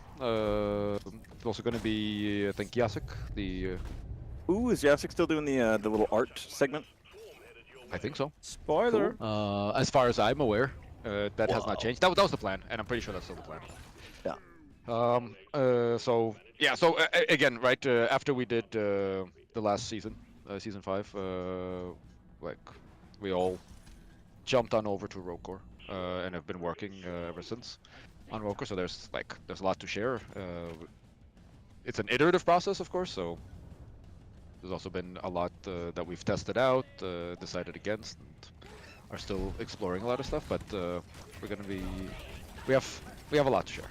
It's also gonna be, I think, Jacek. The. Ooh, is Jacek still doing the little art segment? I think so. Spoiler. Cool. As far as I'm aware, that has not changed. That was the plan, and I'm pretty sure that's still the plan. Yeah. So yeah. So again, right after we did the last season, season 5, like we all jumped on over to Rogue Core, and have been working ever since on Rogue Core. So there's a lot to share. It's an iterative process, of course. So there's also been a lot that we've tested out, decided against, and are still exploring a lot of stuff. But we're gonna be, we have a lot to share.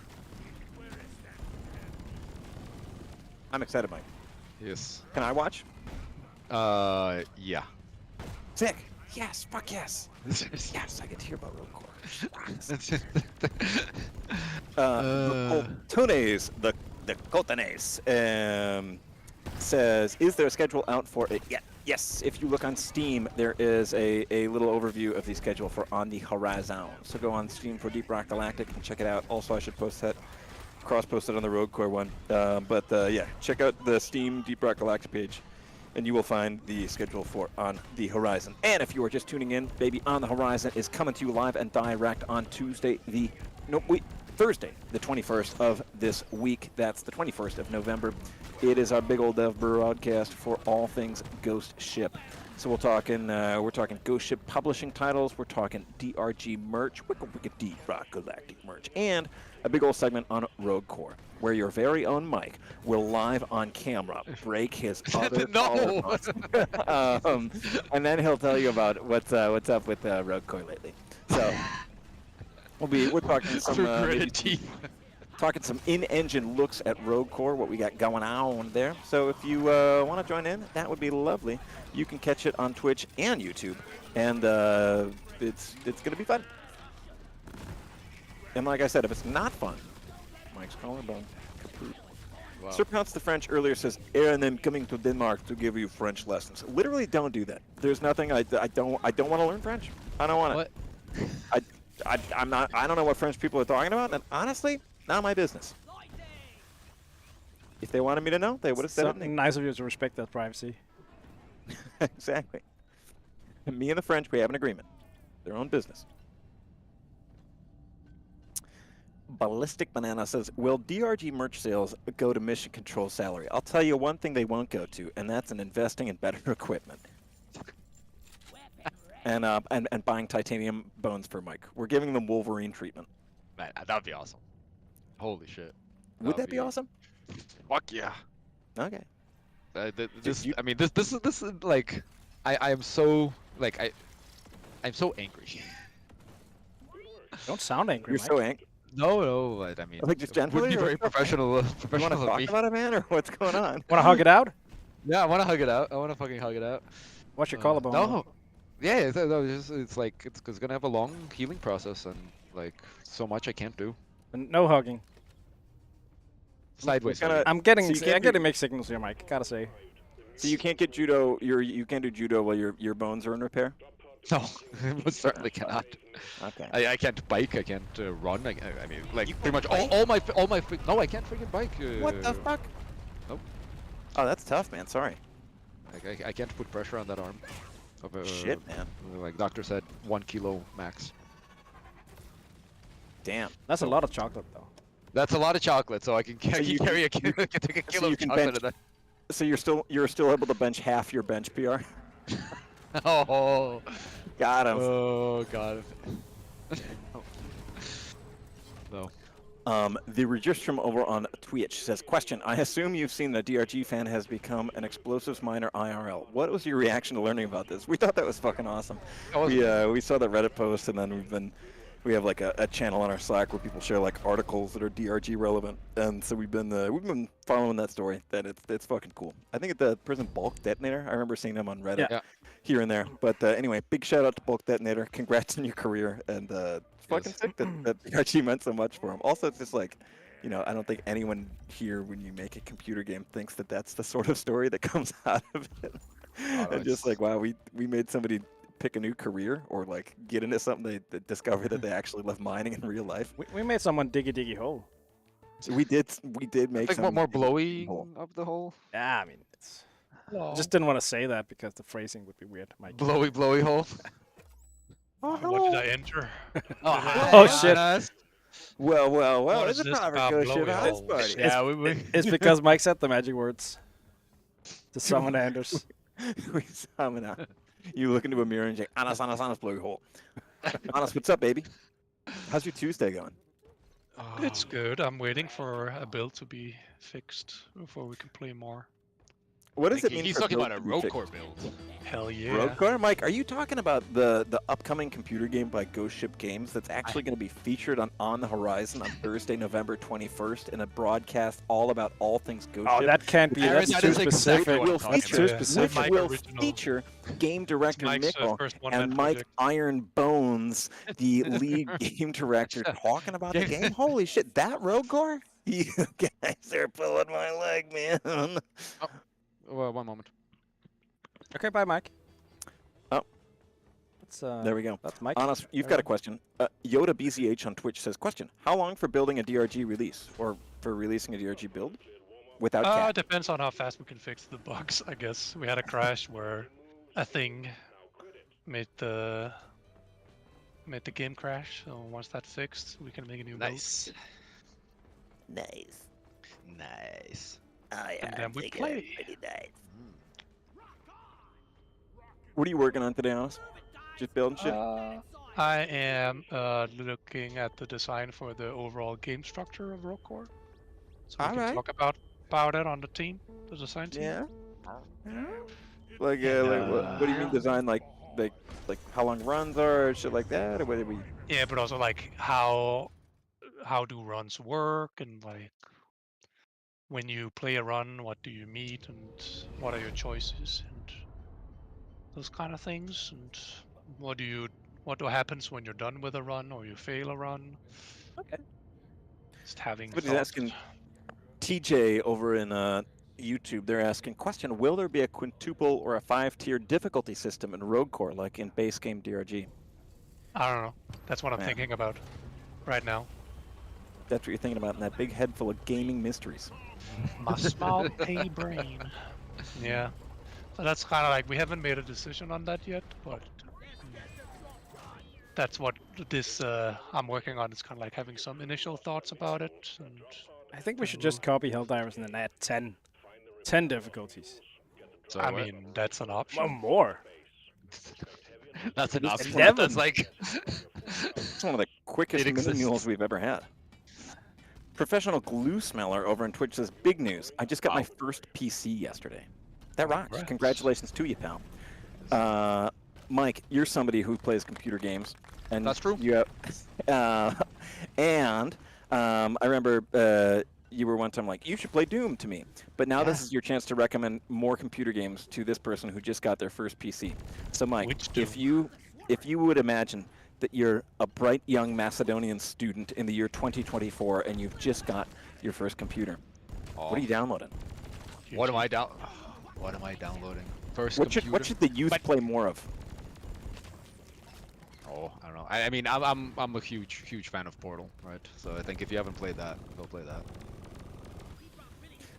I'm excited, Mike. Yes. Can I watch? Yeah. Sick. Yes. Fuck yes. Yes, I get to hear about Rogue Core. Tunes, the Cotanes, says, is there a schedule out for it yet? Yes, if you look on Steam, there is a little overview of the schedule for On the Horizon. So go on Steam for Deep Rock Galactic and check it out. Also, I should post that, cross-post it on the Rogue Core one. Yeah, check out the Steam Deep Rock Galactic page, and you will find the schedule for On the Horizon. And if you are just tuning in, baby, On the Horizon is coming to you live and direct on Thursday, the 21st of this week. That's the 21st of November. It is our big old dev broadcast for all things Ghost Ship. So we're talking Ghost Ship publishing titles. We're talking DRG merch, wicked Deep Rock Galactic merch, and a big old segment on Rogue Core, where your very own Mike will live on camera break his other and then he'll tell you about what's up with Rogue Core lately. So we're talking some talking some in-engine looks at Rogue Core, what we got going on there. So if you want to join in, that would be lovely. You can catch it on Twitch and YouTube, and it's going to be fun. And like I said, if it's not fun, Mike's collarbone kaput. Wow. Sir Pronounce the French earlier says, and I'm coming to Denmark to give you French lessons. Literally, don't do that. There's nothing. I don't want to learn French. I don't want it. I don't know what French people are talking about, and honestly, not my business. If they wanted me to know, they would have said it. Something nice of you to respect that privacy. Exactly. And me and the French, we have an agreement. Their own business. Ballistic Banana says, will DRG merch sales go to mission control salary? I'll tell you one thing they won't go to, and that's in investing in better equipment. And buying titanium bones for Mike. We're giving them Wolverine treatment. Man, that'd be awesome. Holy shit. Would that be awesome? Fuck yeah. Okay. This is like, I am so like I'm so angry. You don't sound angry, You're Mike. so angry. No, but I mean, Like just it would generally, be or very what's up, man? professional. You want to Professional of talk me. about it, man, or what's going on? Want to hug it out? Yeah, I want to hug it out. I want to fucking hug it out. What's your collarbone? No. Yeah, it's like it's gonna have a long healing process and like so much I can't do. No hugging. Sideways. gonna- hugging. I'm getting So you can't I'm getting do- mixed signals here, Mike. Gotta say. So you can't get judo. You can't do judo while your bones are in repair. No, most certainly cannot. Okay. I can't bike. I can't run. I mean, like You pretty much can't all my no, I can't freaking bike. What the fuck? Nope. Oh, that's tough, man. Sorry. I can't put pressure on that arm. Of, Shit, man. Like doctor said, 1 kilo max. Damn. That's a lot of chocolate, though. That's a lot of chocolate, so I can you carry a kilo. I can take a kilo you of can chocolate. bench- And So you're still able to bench half your bench PR. oh, Got him. oh god. No. The Registrum over on Twitch says, question, I assume you've seen the DRG fan has become an explosives miner IRL. What was your reaction to learning about this? We thought that was fucking awesome. We saw the Reddit post, and then we have like a channel on our Slack where people share like articles that are DRG relevant, and so we've been following that story. That it's fucking cool. I think at the prison Bulk Detonator, I remember seeing them on Reddit Yeah. here and there. But anyway, big shout out to Bulk Detonator. Congrats on your career, and it's fucking sick that DRG meant so much for him. Also, it's just like, you know, I don't think anyone here, when you make a computer game, thinks that that's the sort of story that comes out of it. And just like, wow, we made somebody pick a new career or like get into something they discover that they actually love mining in real life. We made someone dig a hole. So we did make I think some more blowy hole. of the hole. Yeah, I mean, it's. I just didn't want to say that because the phrasing would be weird, Mike. Blowy hole. What did I enter? Oh, shit. Well, What it's is a this proper about go shit blowy house holes? party. Yeah, It's because Mike said the magic words to summon Anders. We summon out. You look into a mirror and say, Anas, blowy hole. Anas, what's up, baby? How's your Tuesday going? It's good. I'm waiting for a build to be fixed before we can play more. What does it mean? He's for talking build about a to be rogue fixed? core build. Hell yeah. Rogue Core? Mike, are you talking about the upcoming computer game by Ghost Ship Games that's actually going to be featured on the horizon on Thursday, November 21st in a broadcast all about all things Ghost Oh, Ship? that can't be. Aaron, That's that too is exactly specific. what I'm will talking feature, about. Too specific. which Mike will original. feature game director Mike's Mikkel first one-man and Mike project. Iron Bones, the lead game director, talking about the game. Holy shit, that Rogue Core? You guys are pulling my leg, man. Well, one moment. Okay, bye, Mike. Oh. That's, There we go. That's Mike. Honest, you've got a question. Yoda BCH on Twitch says, question, how long for building a DRG release? Or for releasing a DRG build? Without cat? Depends on how fast we can fix the bugs, I guess. We had a crash where a thing made the game crash. So once that's fixed, we can make a new build. Nice. Nice. Nice. Oh yeah, And then I'm we thinking play. pretty nice. What are you working on today, Honest? Just building shit? I am looking at the design for the overall game structure of Rock Core. So we Alright. can talk about it on the team, the design team. Yeah. Like, what do you mean design? Like how long runs are, shit like that, or whether we? Yeah, but also like how do runs work, and like when you play a run, what do you meet, and what are your choices, and those kind of things, and what happens when you're done with a run or you fail a run. Okay. Just having. Somebody's thoughts. asking. TJ over in YouTube, they're asking, question, will there be a quintuple or a 5-tier difficulty system in Rogue Core like in base game DRG? I don't know. That's what I'm Yeah. thinking about right now. That's what you're thinking about in that big head full of gaming mysteries. My small pea brain. Yeah. So that's kind of like, we haven't made a decision on that yet, but that's what this I'm working on. It's kind of like having some initial thoughts about it. And I think we should just copy Helldivers and then add 10 difficulties. So I what? mean, that's an option. Well, more. That's an option. 11. That's like. It's one of the quickest It mini exists. mules we've ever had. Professional glue smeller over on Twitch says, big news. I just got my first PC yesterday. That rocks. Congrats. Congratulations to you, pal. Mike, you're somebody who plays computer games, and That's true. You have, I remember you were one time like, you should play Doom to me. But now this is your chance to recommend more computer games to this person who just got their first PC. So, Mike, Which if you would imagine that you're a bright young Macedonian student in the year 2024 and you've just got your first computer, what are you downloading? What am I downloading? First What computer. should the youth play more of? Oh, I don't know. I mean, I'm a huge fan of Portal, right? So I think if you haven't played that, go play that.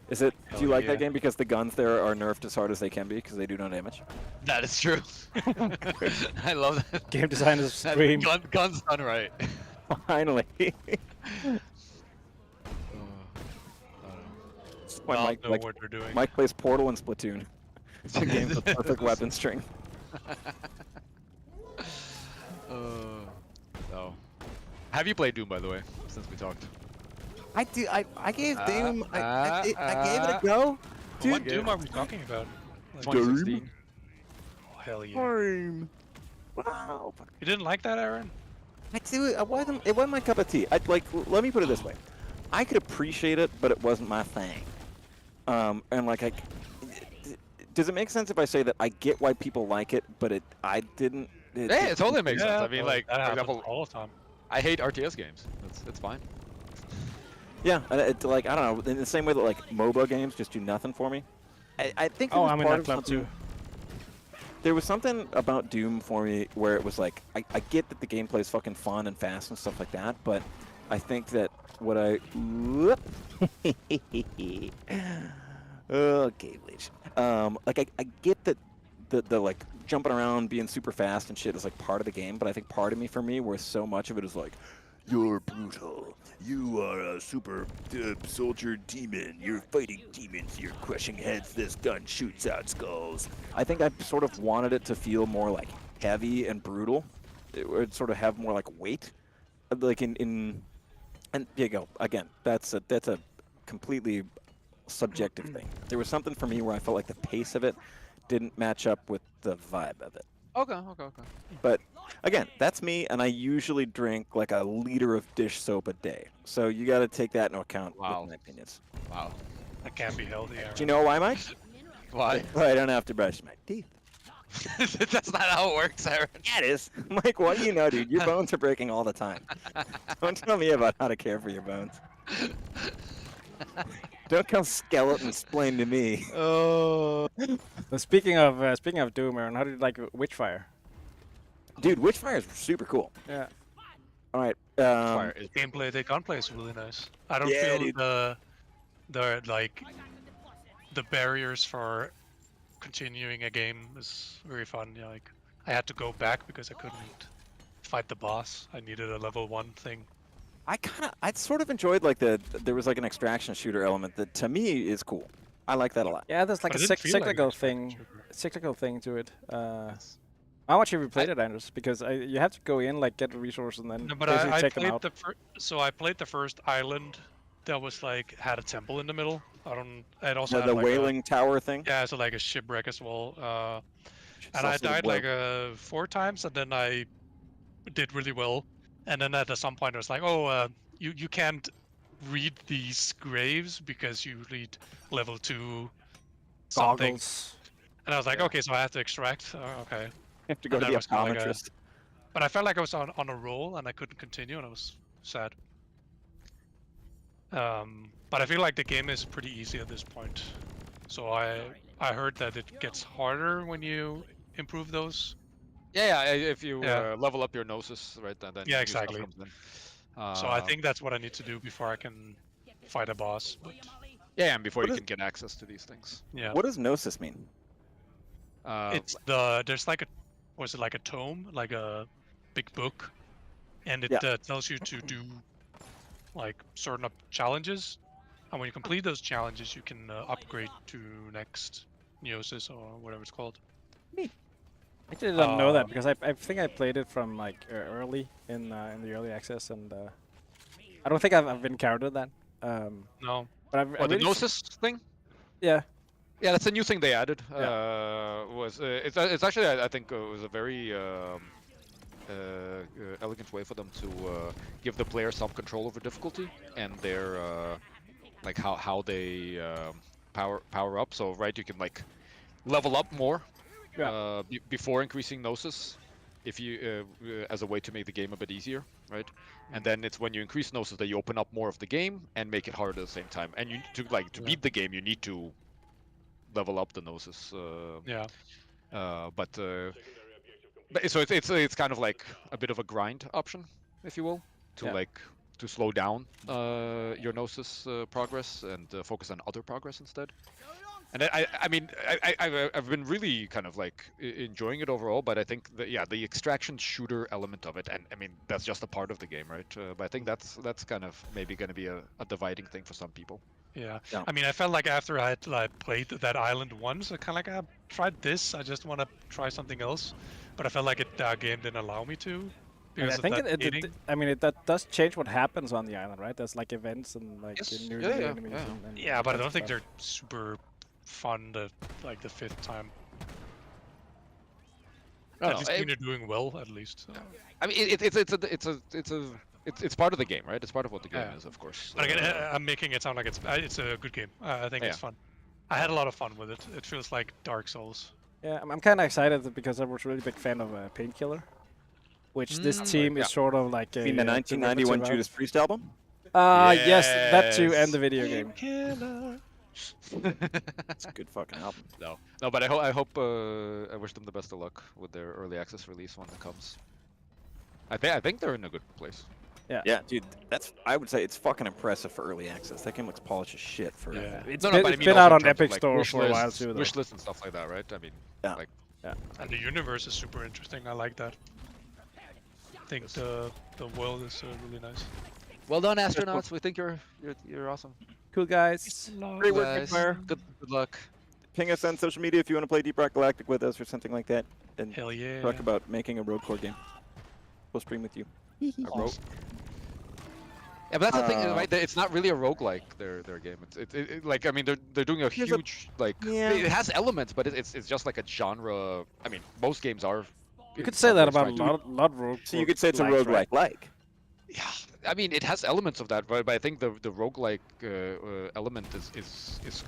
Is it? Do you Oh, like yeah. that game because the guns there are nerfed as hard as they can be because they do no damage? That is true. I love that. Game designers That scream. guns done right. Finally. When I'll Mike, know like, what they're doing. Mike plays Portal and Splatoon. It's a game with perfect weapon string. No. Have you played Doom, by the way, since we talked? I do. I gave Doom. I gave it ah. a go. What Dude, Doom are we talking about? Like, 2016. oh, hell yeah. Fine. Wow. You didn't like that, Aaron? I do. It wasn't my cup of tea. Let me put it this way. I could appreciate it, but it wasn't my thing. And like does it make sense if I say that I get why people like it, but I didn't? Yeah, it totally makes sense. I mean, well, like, that for happens example, all the time. I hate RTS games. It's fine. Yeah, it's like I don't know. In the same way that like MOBA games just do nothing for me. I think. It Oh, was I'm in part that of club something- too. There was something about Doom for me where it was like I get that the gameplay is fucking fun and fast and stuff like that, but I think that what I okay, Bleach. Like I get that the like jumping around, being super fast and shit is like part of the game, but I think part of me, for me, where so much of it is like, you're brutal. You are a super soldier demon. You're fighting demons. You're crushing heads. This gun shoots out skulls. I think I sort of wanted it to feel more like heavy and brutal. It would sort of have more like weight, like in and there you go. Again, that's a completely subjective thing. There was something for me where I felt like the pace of it didn't match up with the vibe of it. Okay. But again, that's me, and I usually drink like a liter of dish soap a day. So you got to take that into account Wow. with my opinions. Wow. That can't be healthy, Aaron. Do you know why, Mike? Why? Well, I don't have to brush my teeth. That's not how it works, Aaron. Yeah, it is. Mike, what do you know, dude? Your bones are breaking all the time. Don't tell me about how to care for your bones. Don't come skeleton explain to me. Oh. So speaking of Doom, Aaron, how did you like Witchfire? Dude, Witchfire is super cool. Yeah. All right. Fire is Gameplay, the gunplay is really nice. I don't Yeah, feel dude. the like the barriers for continuing a game is very fun. Yeah, like I had to go back because I couldn't fight the boss. I needed a level 1 thing. I sort of enjoyed like there was like an extraction shooter element that to me is cool. I like that a lot. Yeah, there's like But a it didn't feel like cyclical an thing, extraction shooter. cyclical thing to it. How much have you played it, Anders? Because you have to go in, like, get the resources and then No, but basically I take them played out. I played the first island that was like had a temple in the middle. It also The, had the like whaling tower thing. yeah, so like a shipwreck as well. It's And I also the died whale- like 4 times, and then I did really well. And then at some point, I was like, oh, you can't read these graves because you read level 2 something. Goggles. And I was like, okay, so I have to extract. Okay. You have to go and to that the was kinda like a- optometrist. But I felt like I was on a roll, and I couldn't continue, and I was sad. But I feel like the game is pretty easy at this point. So I heard that it gets harder when you improve those. Yeah, if you Yeah. level up your gnosis, right, then Yeah, new stuff exactly. comes in. So I think that's what I need to do before I can fight a boss. But Yeah, and before What you is- can get access to these things. yeah, What does gnosis mean? it's there's like was it like a tome, like a big book, and it Yeah. tells you to do like certain challenges, and when you complete those challenges, you can upgrade to next Neosis or whatever it's called. I actually didn't know that Um, because I think I played it from like early in the early access, and I don't think I've encountered that. No, But I Or the really gnosis thing? yeah. Yeah, that's a new thing they added. It's actually I think it was a very elegant way for them to give the player some control over difficulty and their like how they power up. So right, you can like level up more before increasing Gnosis, if you as a way to make the game a bit easier, right? And then it's when you increase Gnosis that you open up more of the game and make it harder at the same time. And you to beat the game, you need to level up the Gnosis. Yeah. But so it's kind of like a bit of a grind option, if you will, to like to slow down your Gnosis progress and focus on other progress instead. And I mean, I've been really kind of like enjoying it overall, but I think the extraction shooter element of it, and I mean that's just a part of the game, right? But I think that's kind of maybe going to be a dividing thing for some people. Yeah. Yeah. I mean, I felt like after I had like played that island once, I kind of like I tried this. I just want to try something else, but I felt like the game didn't allow me to. And Because I of think that gating. I mean, that does change what happens on the island, right? There's like events and like Yes. new Yeah, enemies. yeah. And Yeah, but I that don't think stuff. they're super fun like the fifth time. I At don't least know, when you're doing well, at least. I mean, it's part of the game, right? It's part of what the game is, of course. But again, I'm making it sound like it's a good game. I think it's fun. I had a lot of fun with it. It feels like Dark Souls. Yeah, I'm kind of excited because I was really big fan of Painkiller, which this team is sort of like a. You mean the 1991 derivative Judas Priest album? Yes, that too, and the video game. It's a good fucking album. No, but I hope I wish them the best of luck with their early access release when it comes. I think they're in a good place. Yeah, dude, I would say it's fucking impressive for early access. That game looks polished as shit for. Yeah. It's No, been, but I it's mean been also out in on terms of, Epic like, Store wish for a while lists- too, though. Wish lists and stuff like that, right? I mean, Yeah. like And the universe is super interesting. I like that. I think the world is really nice. well done, astronauts. We think you're awesome. Cool guys. Great work, Guys, Witchfire. good luck. Ping us on social media if you want to play Deep Rock Galactic with us or something like that, and Hell yeah. talk about making a road core game. We'll stream with you. Awesome. Yeah, but that's the thing, right? It's not really a roguelike, their game. It's like, I mean, they're doing a Here's a- huge like. Yeah. It has elements, but it's just like a genre. I mean, most games are. You in could say some that ways about a trying to- lot of rogue. So you could say it's a roguelikes, roguelike right? like. Yeah, I mean, it has elements of that, but I think the roguelike element is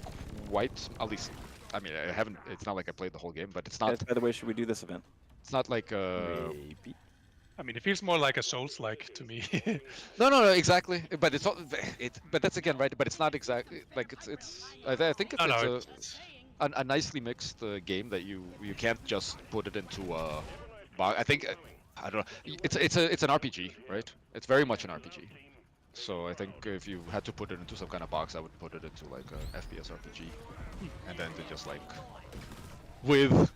quite, at least. I mean, I haven't. It's not like I played the whole game, but it's not. Guys, by the way, should we do this event? It's not like. Maybe. I mean, it feels more like a Souls-like to me. No, exactly. But it's not. But that's again right. But it's not exactly like it's. I think it's a nicely mixed game that you can't just put it into a. I think I don't know. It's an RPG, right? It's very much an RPG. So I think if you had to put it into some kind of box, I would put it into like a FPS RPG, and then to just like with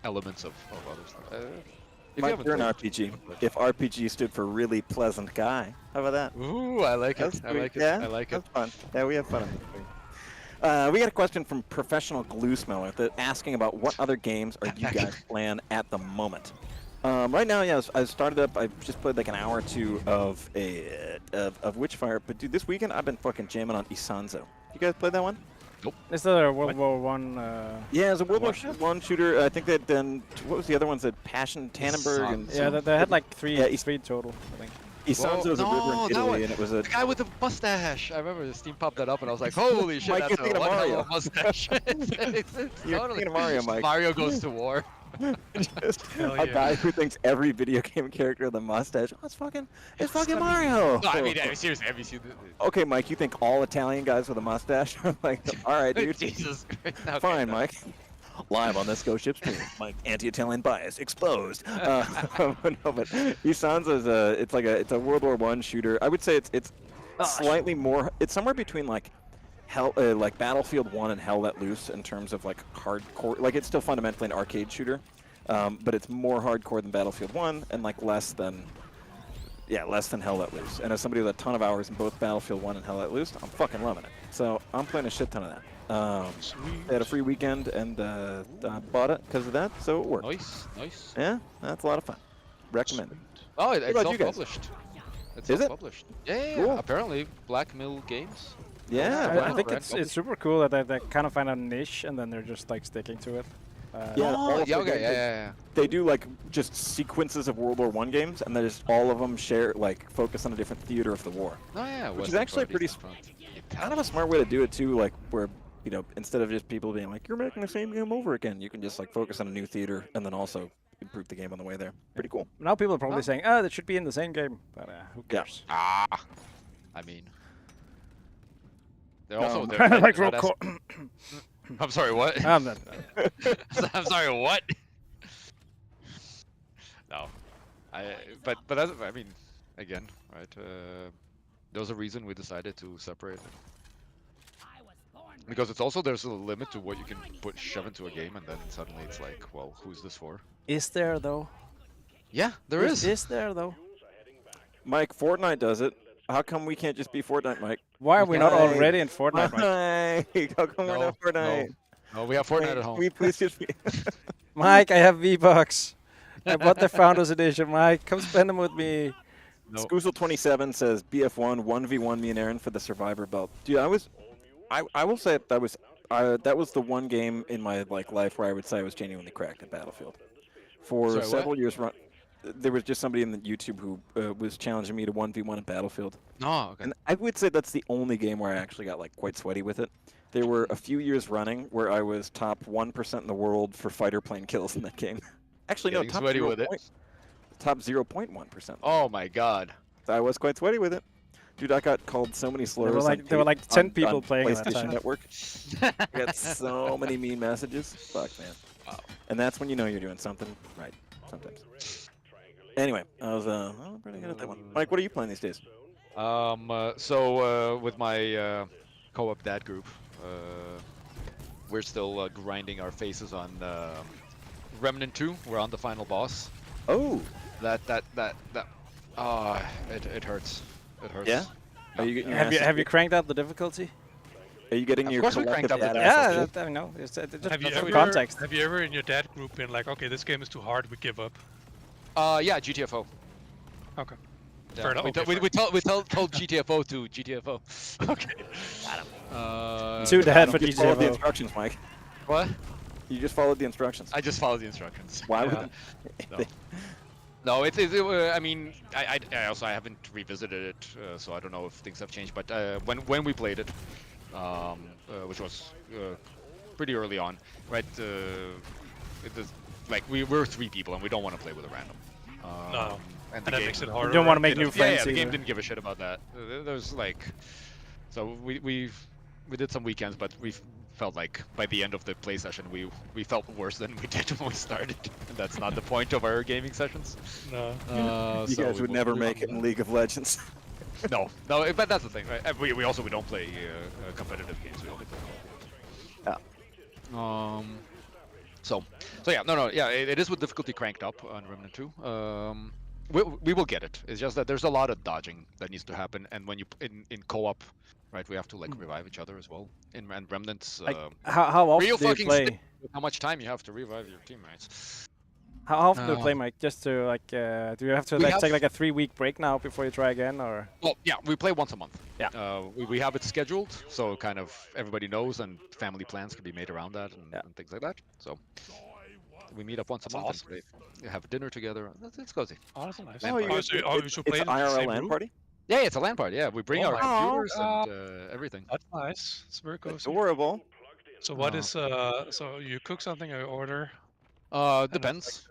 elements of other stuff. If you Mike, haven't you're an played- RPG. If RPG stood for really pleasant guy, how about that? Ooh, I like it. That's I sweet. like it. Yeah, I like it. that's fun. Yeah, we have fun on this thing. We got a question from Professional Glue Smeller asking about what other games are you guys playing at the moment. Right now, yeah, I started up. I just played like an hour or two of Witchfire, but dude, this weekend I've been fucking jamming on Isanzo. You guys played that one? Is that a World War One? Yeah, it's a World War One shooter. I think they'd done. What was the other ones? That Passion Tannenberg and Yeah, they had like three Yeah, total, I think. Isanzo's a river no, in that Italy, one. and it was a. The guy with the mustache. I remember the Steam popped that up, and I was like, "Holy shit, Mike, that's you're thinking a of one hell Mario. of a mustache!" it's You're totally thinking of Mario, Mike. Mario goes to war. Just Hell a yeah. guy who thinks every video game character with a mustache. Oh, it's fucking Mario. No, I mean, seriously, have you seen the? Okay, Mike, you think all Italian guys with a mustache are like, all right, dude. Jesus Christ. Okay, Fine, no. Mike. Live on this Ghost Ship stream, Mike, anti-Italian bias exposed. No, but Isanzo's it's a World War One shooter. I would say it's slightly more. It's somewhere between like Hell, like Battlefield 1 and Hell Let Loose in terms of like hardcore. Like it's still fundamentally an arcade shooter, but it's more hardcore than Battlefield 1 and like less than Hell Let Loose. And as somebody with a ton of hours in both Battlefield 1 and Hell Let Loose, I'm fucking loving it. So I'm playing a shit ton of that. They had a free weekend and I bought it because of that, so it worked. Nice. Yeah, that's a lot of fun. Recommended. Oh, it's about you guys? self-published. It's Is it? self-published. Yeah. Cool. Apparently, Black Mill Games. Yeah, I wow. think it's super cool that they kind of find a niche and then they're just like sticking to it. Yeah, all Oh, of yeah, the okay, games, yeah. they do like just sequences of World War I games, and there's all of them share like focus on a different theater of the war. Oh yeah, Which is Western actually Front, pretty Eastern Front, Kind of a smart way to do it too, like where instead of just people being like you're making the same game over again, you can just like focus on a new theater and then also improve the game on the way there. Pretty cool. Now people are probably Oh. saying, "Oh, that should be in the same game," but who Yeah. cares? Ah, I mean, they're also Um, they're Like not roll as- call. I'm sorry, what? I'm not. I'm sorry, what? No, but that's, I mean, again, right? There's a reason we decided to separate it. Because it's also there's a limit to what you can shove into a game, and then suddenly it's like, well, who's this for? Is there though? Yeah, there is. Is there though? Mike, Fortnite does it. How come we can't just be Fortnite, Mike? Why are we not Mike. already in Fortnite? Mike? Mike, how come we're No, not Fortnite? No, we have Fortnite Mike, at home. Can we please just be? Mike, I have V-Bucks. I bought the Founders Edition. Mike, come spend them with me. No. Scoozle27 says BF1 1v1 me and Aaron for the Survivor belt. Dude, I will say that was the one game in my life where I would say I was genuinely cracked at Battlefield. For Sorry, several years, there was just somebody in the YouTube who was challenging me to 1v1 at Battlefield. No, okay. And I would say that's the only game where I actually got quite sweaty with it. There were a few years running where I was top 1% in the world for fighter plane kills in that game. Actually, no, Getting top sweaty 0. with it. Top 0.1%. Oh my God. I was quite sweaty with it. Dude, I got called so many slurs. There were like 10 people playing at that PlayStation time. Network. I got so many mean messages. Fuck, man. Wow. And that's when you know you're doing something right. Sometimes. Anyway, I was pretty good at that one. Mike, what are you playing these days? So with my co-op dad group, we're still grinding our faces on Remnant 2. We're on the final boss. Oh, It hurts. It hurts. yeah. Are you getting your ass Have you cranked out the difficulty? Are you getting Of your course we cranked collective up the badass Yeah, shit? I know. It's just Have you for ever context. have you ever in your dad group been like, okay, this game is too hard, we give up? Yeah, GTFO. Okay. Yeah, Fair enough. we, Okay, told GTFO to GTFO. Okay. Too dead for You just followed the GTFO. instructions, Mike. What? You just followed the instructions. I just followed the instructions. Why Yeah. would? No, I mean, I also haven't revisited it, so I don't know if things have changed. But when we played it, which was pretty early on, right? It was, we're 3 people and we don't want to play with a random. No. And And that makes it harder. You don't want to right? make new Yeah, friends the game either. didn't give a shit about that. There's so we did some weekends, but we felt like by the end of the play session we felt worse than we did when we started. And that's not the point of our gaming sessions. No. You So guys we would moved never on make to it in that. League of Legends. No, but that's the thing, right? We also don't play competitive games. We only play co-op. So yeah, yeah, it is with difficulty cranked up on Remnant 2. We will get it. It's just that there's a lot of dodging that needs to happen, and when you in co-op, right, we have to revive each other as well. In Remnants, How often real do you fucking play? stick with how much time you have to revive your teammates. How often do you play, Mike? Just to do you have to We take have- a 3-week break now before you try again, or? Well, yeah, we play once a month. Yeah. We have it scheduled, so kind of everybody knows, and family plans can be made around that and things like that. So we meet up once a That's month. And we have dinner together. It's cozy. Oh, that's nice. Oh, you Oh, guys so you should play It's in the IRL same LAN room? party. Yeah, it's a LAN party. Yeah, we bring Oh our my computers God. and everything. That's nice. It's very cozy. Adorable. So what is so you cook something or order? Depends.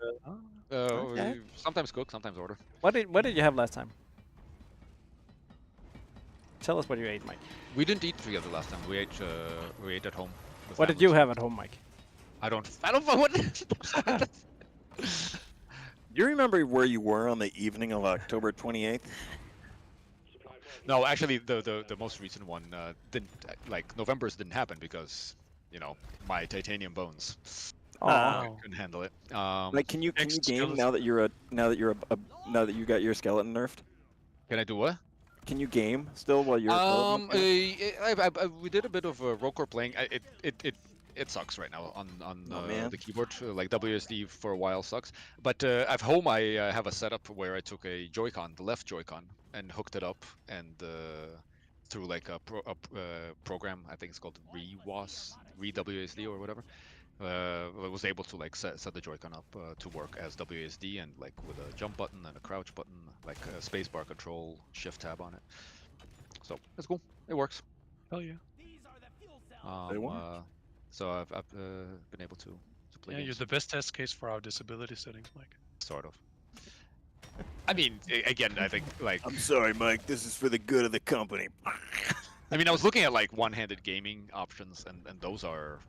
Okay. We sometimes cook, sometimes order. What did you have last time? Tell us what you ate, Mike. We didn't eat together last time. We ate at home. with What did you families. have at home, Mike? I don't know what. Do you remember where you were on the evening of October 28th? No, actually, the most recent one didn't November's didn't happen because my titanium bones. Aw. I couldn't handle it. Can you Next game skeleton. now that you got your skeleton nerfed? Can I do what? Can you game still while you're? We did a bit of rollcore playing. It sucks right now on man. the keyboard. WSD for a while sucks. But at home I have a setup where I took a Joy-Con, the left Joy-Con, and hooked it up and through like a program. I think it's called ReWASD or whatever. Was able to like set the Joy-Con up to work as WASD and like with a jump button and a crouch button, like a spacebar control, shift tab on it. So it's cool. It works. Hell yeah. So I've been able to play Yeah, games. you're the best test case for our disability settings, Mike. Sort of. I mean, again, I think like. I'm sorry, Mike. This is for the good of the company. I mean, I was looking at like one-handed gaming options, and those are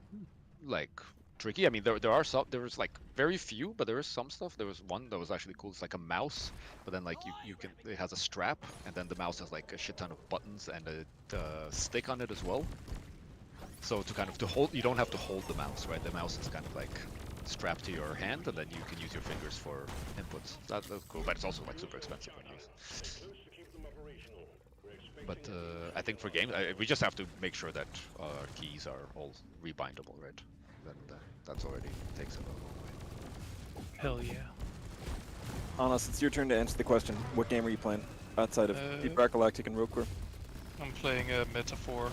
like tricky. I mean, there are some. There was like very few, but there is some stuff. There was one that was actually cool. It's like a mouse, but then like you can. It has a strap, and then the mouse has like a shit ton of buttons and a stick on it as well. So to hold, you don't have to hold the mouse, right? The mouse is kind of like strapped to your hand, and then you can use your fingers for inputs. That's cool, but it's also like super expensive when used. But I think for games, we just have to make sure that our keys are all rebindable, right? Then that's already takes a long way. Hell yeah. Honest, it's your turn to answer the question. What game are you playing outside of ROCK GALACTIC and ROCK? I'm playing a Metaphor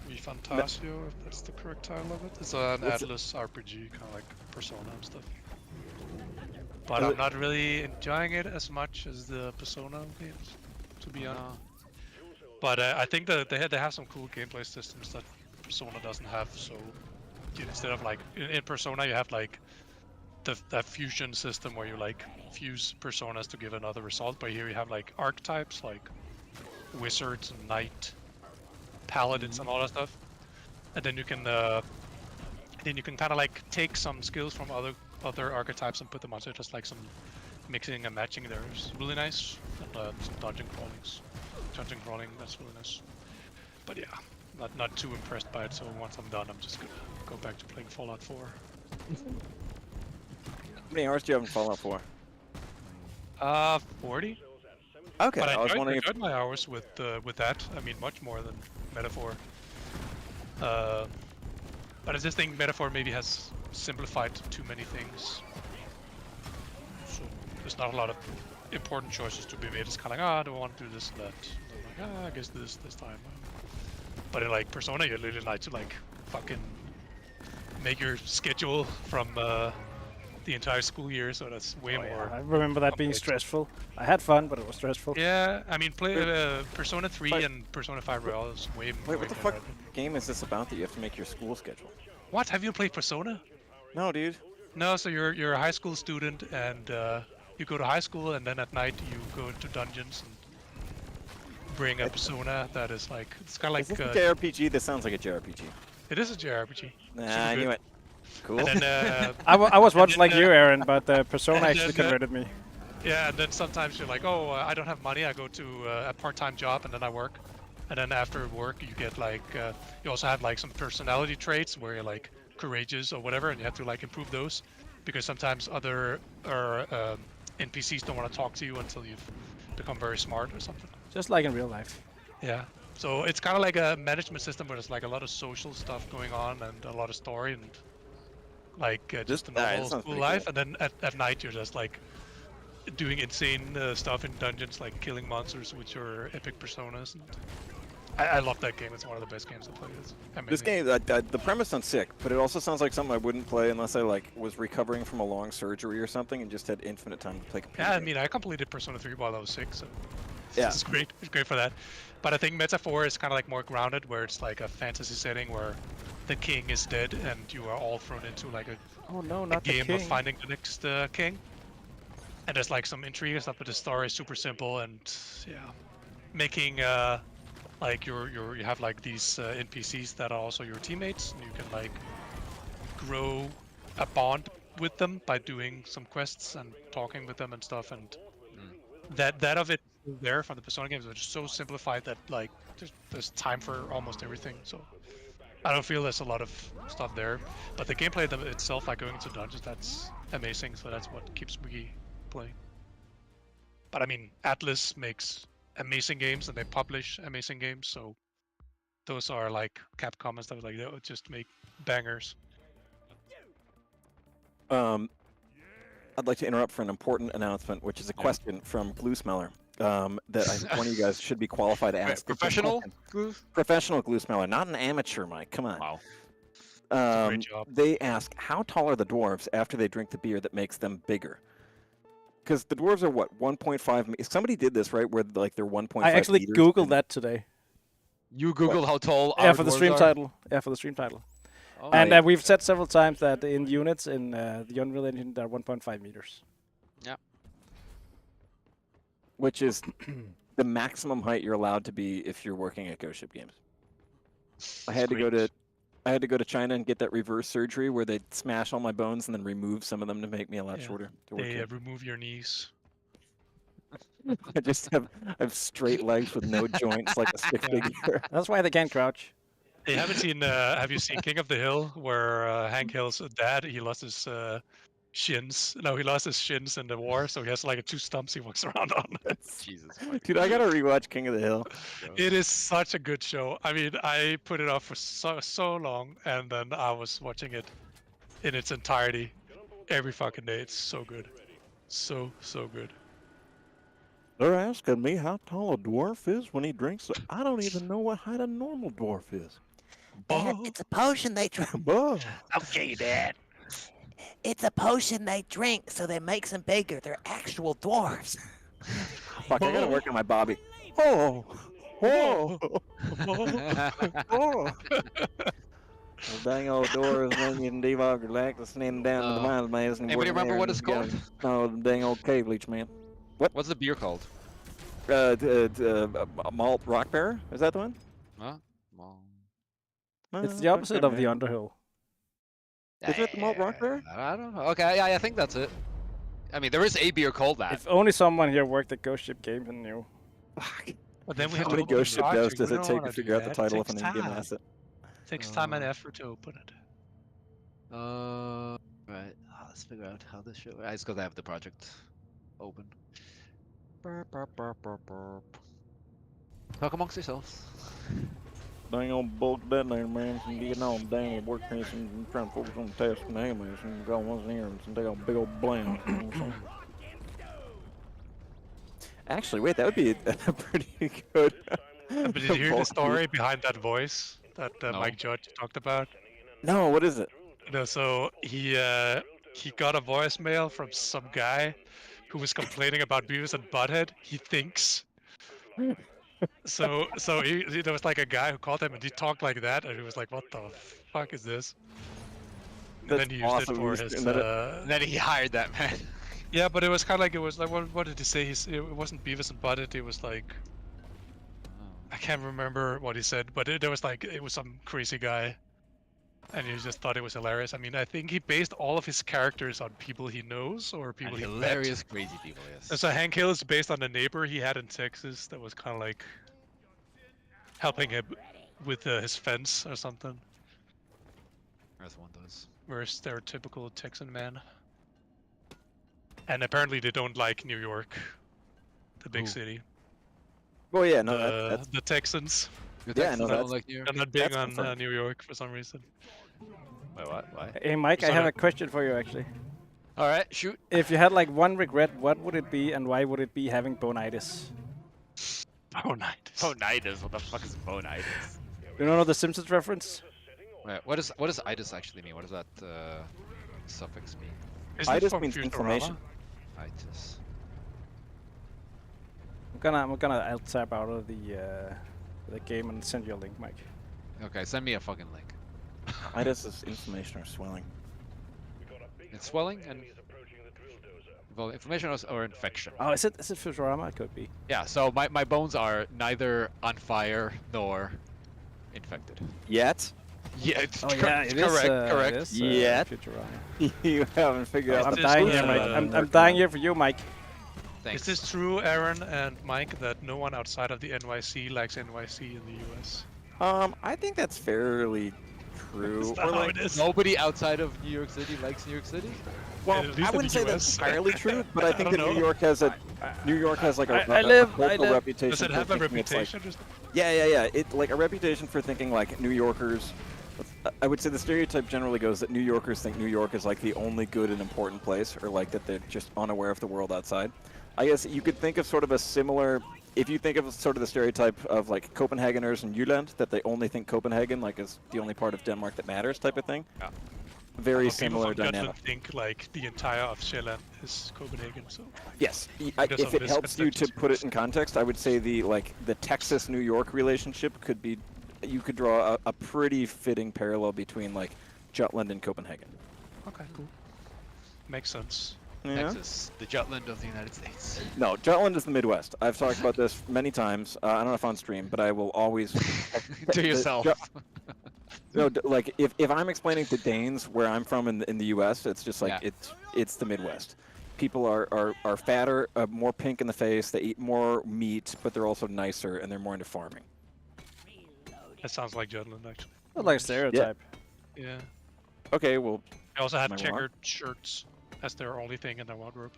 ReFantazio, if that's the correct title of it. It's an Atlas RPG, kind of like Persona and stuff. But I'm not really enjoying it as much as the Persona games, to be honest. But I think that they have some cool gameplay systems that Persona doesn't have. So instead of like in Persona, you have like that fusion system where you like fuse personas to give another result. But here you have like archetypes, like wizards and knight, paladins, and all that stuff. And then you can kind of like take some skills from other archetypes and put them onto just like some mixing and matching there. It's really nice. And some dungeon crawling, that's really nice. But yeah, not too impressed by it, so once I'm done, I'm just gonna go back to playing Fallout 4. How many hours do you have in Fallout 4? 40. Okay, But I was wondering enjoyed my hours with that. I mean, much more than Metaphor. But I just think Metaphor maybe has simplified too many things. So there's not a lot of important choices to be made. It's kind of like, do I want to do this and that? And I'm like, I guess this time. But in like Persona, you literally like to like fucking make your schedule from the entire school year, so that's way more. I remember that being stressful. I had fun, but it was stressful. Yeah, I mean, Persona 3 and Persona 5 Royal is way more. Wait, what the fuck game is this about that you have to make your school schedule? What? Have you played Persona? No, dude. No, so you're a high school student and you go to high school and then at night you go into dungeons and bring a persona that is like, it's kind of like... Is this a JRPG? This sounds like a JRPG. It is a JRPG. Nah, I knew it. Cool. And then, I was once like you, Aaron, but Persona and actually then, converted me. Yeah, and then sometimes you're like, oh, I don't have money, I go to a part-time job and then I work. And then after work you get like, you also have like some personality traits where you're like courageous or whatever, and you have to like improve those. Because sometimes other NPCs don't want to talk to you until you've become very smart or something. Just like in real life. Yeah. So it's kind of like a management system where there's like a lot of social stuff going on and a lot of story and like just a normal school life. Cool. And then at night you're just like doing insane stuff in dungeons, like killing monsters with your epic personas. And I love that game. It's one of the best games I played. It's amazing. This game, the premise sounds sick, but it also sounds like something I wouldn't play unless I like was recovering from a long surgery or something and just had infinite time to play computer Yeah, I games. mean, I completed Persona 3 while I was sick, so yeah, it's great. It's great for that. But I think Metaphor is kind of like more grounded, where it's like a fantasy setting where the king is dead and you are all thrown into like a game of finding the next king. And there's like some intrigue and stuff, but the story is super simple and yeah, making like you have like these NPCs that are also your teammates, and you can like grow a bond with them by doing some quests and talking with them and stuff, and that of it is there from the Persona games, which is so simplified that like there's time for almost everything. So I don't feel there's a lot of stuff there, but the gameplay itself, like going into dungeons, that's amazing. So that's what keeps me playing. But I mean, Atlas makes amazing games and they publish amazing games, so those are like Capcom and stuff like that would just make bangers. I'd like to interrupt for an important announcement, which is a question from Glue Smeller. that I think one of you guys should be qualified to ask. Professional? Professional glue smeller, not an amateur, Mike. Come on. Wow. Great job. They ask, how tall are the dwarves after they drink the beer that makes them bigger? Because the dwarves are what, 1.5 meters? Somebody did this, right? Where like they're 1.5 I actually meters googled that today. You Googled how tall Yeah, our for the dwarves stream are? title. Yeah, for the stream title. Oh, And yeah. we've said several times that in units in the Unreal Engine, they're 1.5 meters. which is the maximum height you're allowed to be if you're working at Ghost Ship Games. I had to go to China and get that reverse surgery where they smash all my bones and then remove some of them to make me a lot shorter to work They at. remove your knees. I just have straight legs with no joints like a stick figure. That's why they can't crouch. Hey, haven't seen? Have you seen King of the Hill, where Hank Hill's dad he lost his shins? No, he lost his shins in the war, so he has like two stumps he walks around on. Jesus. Dude, I gotta rewatch King of the Hill. It is such a good show. I mean, I put it off for so long, and then I was watching it in its entirety every fucking day. It's so good, so good. They're asking me how tall a dwarf is when he drinks. I don't even know what height a normal dwarf is. Dad, it's a potion they drink. Buh. Okay, Dad. It's a potion they drink, so that makes them bigger. They're actual dwarves. Fuck, I gotta work on my Bobby. Oh, oh, oh. Well, dang old doors, then you can devog your lack, sending down to the miles, man. Anybody remember what it's called? Oh, the dang old cave leech, man. What's the beer called? Malt Rock Bearer? Is that the one? Huh? Well, It's the opposite of the Underhill. Is it the Malt Rock Bearer? I don't know. Okay, yeah, I think that's it. I mean, there is a beer called that. If only someone here worked at Ghost Ship Games and knew. But then we How have many to open Ghost the Ship devs project. does We it don't take wanna to figure out do the that. title of Takes an in-game time. asset? Takes time and effort to open it. Right. Let's figure out how this should. It's because I have the project open. Burp, burp, burp, burp, burp. Talk amongst yourselves. Dang old bulk that there, man. Some getting on dang old work and trying to focus on the task and the hammers and go once in here and some big old blam. Actually, wait, that would be a pretty good. But did you hear the bulk story behind that voice that No. Mike Judge talked about? No, what is it? No, so he got a voicemail from some guy who was complaining about Beavis and Butthead. He thinks. So there was like a guy who called him and he talked like that, and he was like, "What the fuck is this?" And That's then he used awesome. it for He his. just- and then it- And then he hired that man. Yeah, but it was kind of like it was like what did he say? It wasn't Beavis and Butthead. It was like I can't remember what he said, but there was like it was some crazy guy, and he just thought it was hilarious. I mean, I think he based all of his characters on people he knows or people And he hilarious, crazy people. met. Yes. So Hank Hill is based on the neighbor he had in Texas that was kind of like helping him with his fence or something. As one does. Very stereotypical Texan man. And apparently they don't like New York, the big Who? city. Well, yeah, no, that's The Texans. Yeah, no, that's- like New York. They're not big That's on confirmed. New York for some reason. Wait, what? Why? Hey, Mike, I Sorry. have a question for you, actually. All right, shoot. If you had like one regret, what would it be, and why would it be having bonitis? Bonitis. Bonitis. What the fuck is bonitis? You don't know the Simpsons reference? Wait, what does itis actually mean? What does that suffix mean? Isn't it Itis from means Futurama? inflammation. Itis. I'm gonna I'll tap out of the game and send you a link, Mike. Okay, send me a fucking link. itis is inflammation or swelling. It's swelling and well, inflammation or infection. Oh, is it Futurama? It could be. Yeah. So my bones are neither on fire nor infected. Yet? Yeah. It's Oh yeah, it is. correct. It is, Yet. Futurama. You haven't figured out I'm Is the this dying the, here, Mike. I'm work dying on. here for you, Mike. Thanks. Is this true, Aaron and Mike, that no one outside of the NYC likes NYC in the US? I think that's fairly true. Is that Or how like, it is? Nobody outside of New York City likes New York City? well, At least I in wouldn't the say that's US. entirely true, but I think I that don't New know. York has like a I live- cultural reputation. Does it for have a thinking it's like- reputation? Just Yeah. It like a reputation for thinking like New Yorkers. I would say the stereotype generally goes that New Yorkers think New York is like the only good and important place, or like that they're just unaware of the world outside. I guess you could think of sort of a similar. If you think of sort of the stereotype of like Copenhageners and Jylland, that they only think Copenhagen like is the only part of Denmark that matters, type of thing. Yeah. Very Although similar people from dynamic. Jutland think like the entire of Sjælland is Copenhagen. So Yes, Because if of it helps you to misconceptions. put it in context, I would say the Texas-New York relationship could be. You could draw a pretty fitting parallel between like Jutland and Copenhagen. okay, cool. Makes sense. Yeah. Texas, the Jutland of the United States. No, Jutland is the Midwest. I've talked about this many times. I don't know if on stream, but I will always. To yourself. No, like if I'm explaining to Danes where I'm from in the U.S., it's just like Yeah. it's the Midwest. People are fatter, more pink in the face. They eat more meat, but they're also nicer and they're more into farming. That sounds like Jutland actually. That's like a stereotype. Yeah. Okay, well, They also have Am I wrong? checkered shirts as their only thing in their wardrobe.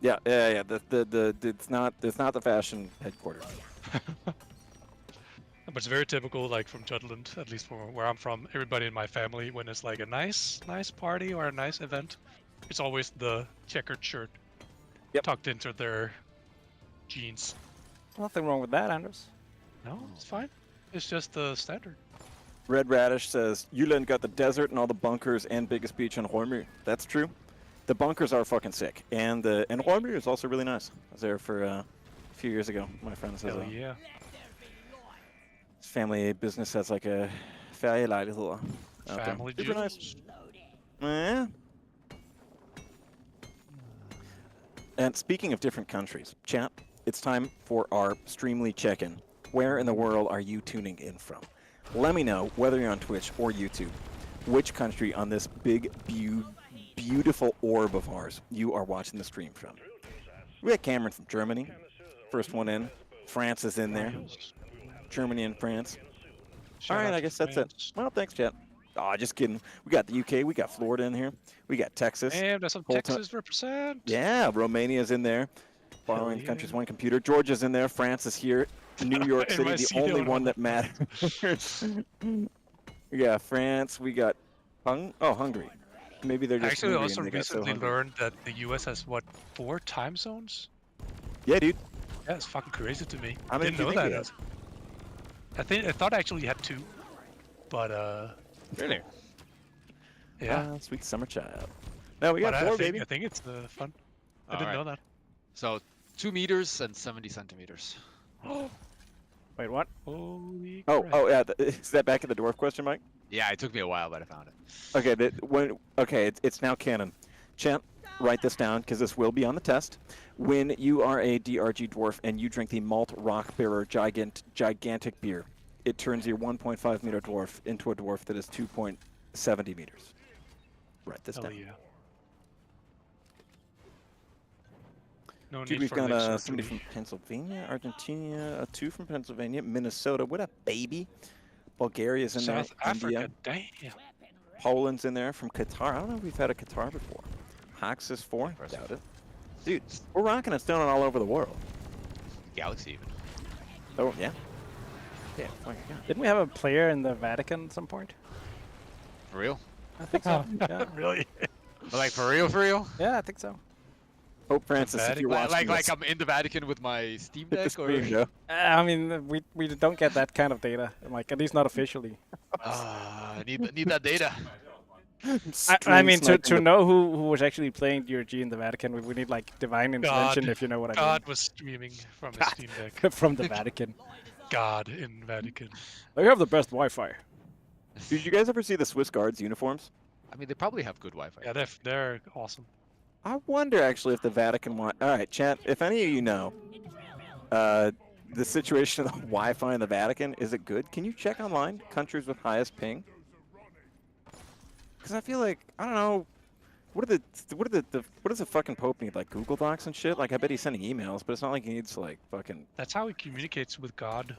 yeah. It's not the fashion headquarters. But it's very typical, like from Jutland, at least from where I'm from. Everybody in my family, when it's like a nice party or a nice event, it's always the checkered shirt Yep. tucked into their jeans. Nothing wrong with that, Anders. No, it's fine. It's just the standard. Red Radish says Jylland got the desert and all the bunkers and biggest beach in Hormuz. That's true. The bunkers are fucking sick, and Hormuz is also really nice. I was there for a few years ago. My friend says Hell yeah. his family business has like a ferielejligheder out there. Family Super nice. jewels. Yeah. And speaking of different countries, chat, it's time for our Streamly check-in. Where in the world are you tuning in from? Let me know, whether you're on Twitch or YouTube, which country on this big, beautiful orb of ours you are watching the stream from. We got Cameron from Germany, first one in. France is in there. Germany and France. Shout All right, out I to guess that's it. France. Well, thanks, chat. Aw, just kidding. We got the UK, we got Florida in here, we got Texas. Damn, there's some Whole ti- Texas represent. Yeah, Romania's in there. Borrowing the yeah. country's one computer. Georgia's in there. France is here. New York City, the NYC, they only don't one know. that matters. We got France. We got Hungary. Maybe they're just Actually, I hungry also and they got so recently hungry. learned that the US has, what, 4 time zones? Yeah, dude. Yeah, it's fucking crazy to me. How many Didn't do you know think that. it I thought actually you had 2, but Really? yeah. Sweet summer child. No, we But got I 4, think, baby. I think it's fun. I didn't know that. So 2 meters and 70 centimeters. Wait, what? Holy Oh, crap. oh, yeah. Is that back at the dwarf question, Mike? Yeah, it took me a while, but I found it. Okay, it's now canon. Chat, write this down because this will be on the test. When you are a DRG dwarf and you drink the malt rock bearer gigantic beer, it turns your 1.5 meter dwarf into a dwarf that is 2.70 meters. Write this Hell down. yeah. No Dude, need we've for got leg somebody surgery. from Pennsylvania, Argentina, 2 from Pennsylvania, Minnesota. What up, baby? Bulgaria's in South there. Africa, India. damn. Poland's in there from Qatar. I don't know if we've had a Qatar before. Hax is 4. Impressive. Doubt it. Dude, we're rocking and stoning all over the world. Galaxy even. Oh, yeah. Yeah, fucking yeah. Didn't we have a player in the Vatican at some point? For real? I think so. yeah. Really? But like for real, for real? Yeah, I think so. Pope Francis, if you're watching Like this, I'm in the Vatican with my Steam hit the Deck, or screen, Joe. I mean, we don't get that kind of data. Like, at least not officially. I need that data. I mean, Stream to sniping know who was actually playing DRG in the Vatican, we need like divine intervention, if you know what I God was streaming from his Steam Deck. mean. From the Vatican. God in Vatican. They have the best Wi-Fi. Did you guys ever see the Swiss Guards uniforms? I mean, they probably have good Wi-Fi. Yeah, they're awesome. I wonder actually if the Vatican want. All right, chat. If any of you know, the situation of the Wi-Fi in the Vatican, is it good? Can you check online countries with highest ping? Because I feel like I don't know. What does the fucking Pope need? Like Google Docs and shit? Like I bet he's sending emails, but it's not like he needs to like fucking That's how he communicates with God.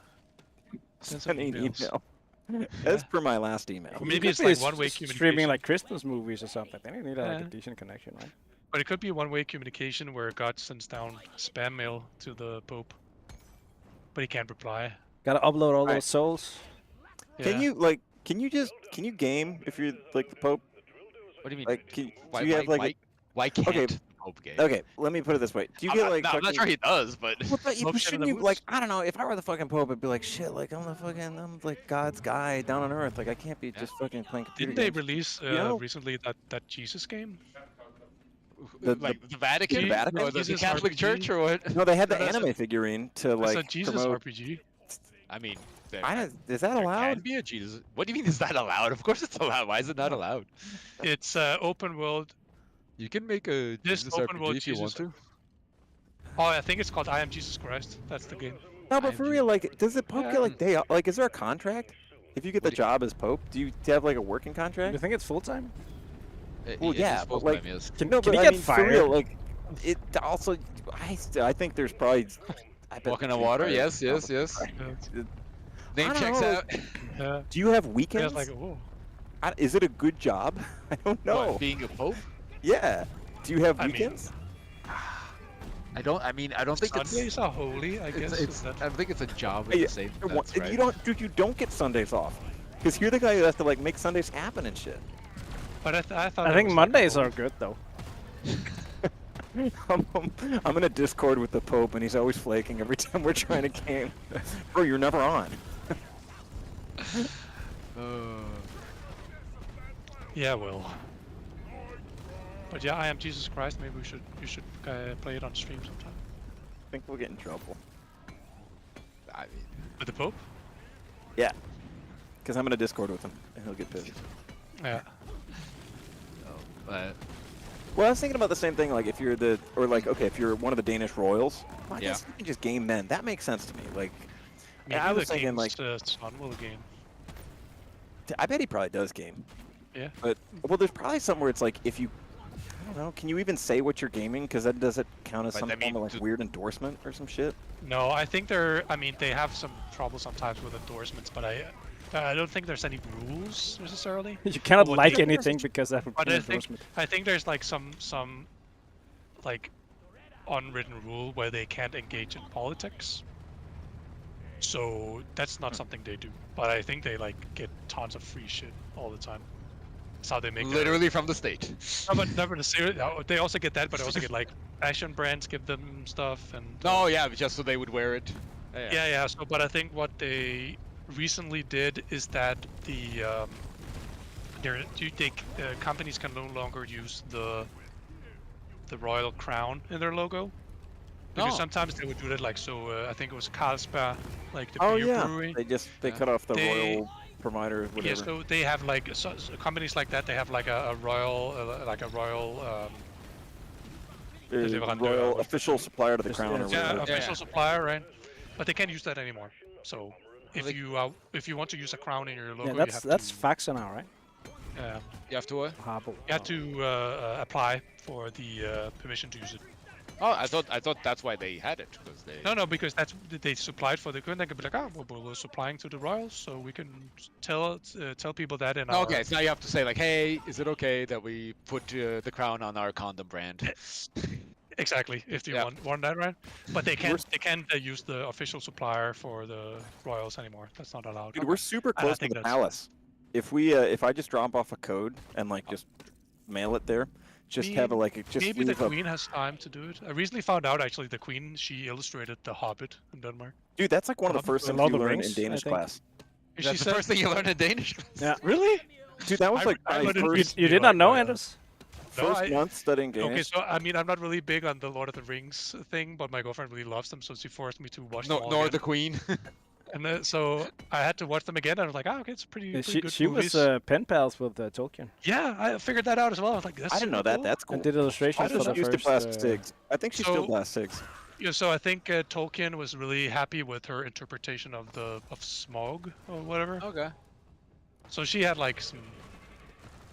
Sends send an emails. email. As per my last email. Or maybe Could it's be like s- one-way Streaming communication. like Christmas movies or something. They need like a Yeah. decent connection, right? But it could be a one-way communication where God sends down spam mail to the Pope, but he can't reply. Gotta upload all Right. those souls. Can Yeah. you game if you're like the Pope? What do you mean? Like, do why, you have like why can't Okay. the Pope Pope game. Okay, let me put it this way: do you get like? I'm not sure he does, but Well, but Smoke shouldn't in the you like? boots? I don't know. If I were the fucking Pope, I'd be like, shit. Like I'm like God's guy down on earth. Like I can't be just fucking playing computer Didn't they games. release know- recently that Jesus game? like the Vatican, The Vatican? or the Jesus Catholic RPG? Church, or what? No, they had the No, that's a- anime figurine to It's a like Jesus promote. RPG. I mean, there, Is that there allowed? can be a Jesus. What do you mean is that allowed? Of course it's allowed. Why is it not allowed? It's open world. You can make a This Jesus open RPG world if you want Jesus- to. Oh, I think it's called I Am Jesus Christ. That's the game. No, but for IMG. real, like, does the Pope Yeah. get like day off? Like, is there a contract? If you get the What do you- job as Pope, do you have like a working Do you contract? think it's full time? Well, It is yeah, but, full like- time, yes. No, Can but he I get mean, fired? for real, like, it also. I think there's probably. I bet Walking there's on water, fired. yes, yes, yes. Yeah. Name I don't checks know. out. Yeah. Do you have Yeah, weekends? it's like, oh. Is it a good job? I don't know. What, being a pope? Yeah. Do you have I mean, weekends? I don't think Sundays are holy, I guess. it's is that... I don't think it's a job in Hey, the same Or sense, right? You don't. Dude, you don't get Sundays off. Because you're the guy who has to like make Sundays happen and shit. But I thought. I it think was like Mondays holy. are good though. I'm in a Discord with the Pope, and he's always flaking every time we're trying to game. Bro, you're never on. Yeah, well. But yeah, I Am Jesus Christ. Maybe you should play it on stream sometime. I think we'll get in trouble. I mean, With the Pope? Yeah. Because I'm in a Discord with him, and he'll get pissed. Yeah. but Well, I was thinking about the same thing. Like, if you're if you're one of the Danish royals, well, I Yeah. guess you can just game men. That makes sense to me. Like, Maybe I was the thinking like, king's son will game. I bet he probably does game. Yeah. But well, there's probably something where it's like, if you, I don't know, can you even say what you're gaming? Because that does it count as But some I mean, form of like weird endorsement or some shit? No, I think they have some trouble sometimes with endorsements, but I don't think there's any rules necessarily. You cannot What like they- anything because that would But be an I think endorsement. I think there's like some like unwritten rule where they can't engage in politics. So that's not something they do. But I think they like get tons of free shit all the time. That's how they make their- literally from the state. No, but never necessarily. They also get that, but they also get like fashion brands give them stuff and. No, yeah, just so they would wear it. Yeah. So, but I think what they recently did is that companies can no longer use the royal crown in their logo. Because Oh. sometimes they would do that, like I think it was Carlsberg, like the Oh beer yeah. brewery. They Yeah. cut off the They- royal provider, whatever. Yeah, so they have like so companies like that. They have like a royal, Royal official supplier to the crown or Yeah, whatever. official Yeah. supplier, right? But they can't use that anymore. So if they- you want to use a crown in your logo, Yeah, you have that's to Faxa now, right? You have to what? Harbo. you have to apply for the permission to use it. Oh, I thought that's why they had it, because they. No, because that's they supplied for the Queen. They could be like, oh, well, we're supplying to the royals, so we can tell people that in our. Okay, so now you have to say like, hey, is it okay that we put the crown on our condom brand? Exactly, if you Yeah. want that, right? But they can't use the official supplier for the royals anymore. That's not allowed. Dude, we're super I close to think the that's- palace. If we, if I just drop off a code and like just mail it there, just have a just Maybe the leave a, Queen has time to do it. I recently found out actually the Queen, she illustrated The Hobbit in Denmark. dude. That's like one of the first The things Lord you of the learn in Rings, I Danish think. class. And That's she the said, first thing you learn in Danish. Yeah. Really? Dude, that was I- like I my learned it first, You did not know, Anders? No, first month studying Danish. Okay, so I mean, I'm not really big on the Lord of the Rings thing, but my girlfriend really loves them, so she forced me to watch them all Nor again. the queen. And so I had to watch them again, and I was like, oh, okay, it's pretty good She movies. was pen pals with Tolkien Yeah, I figured that out as well. I was like, that's I didn't know super that. cool. That's cool. and did illustrations I for the just used to first. blast Sigs. I think she still So- blasts Sigs. Yeah, so I think Tolkien was really happy with her interpretation of Smaug or whatever. Okay. So she had like some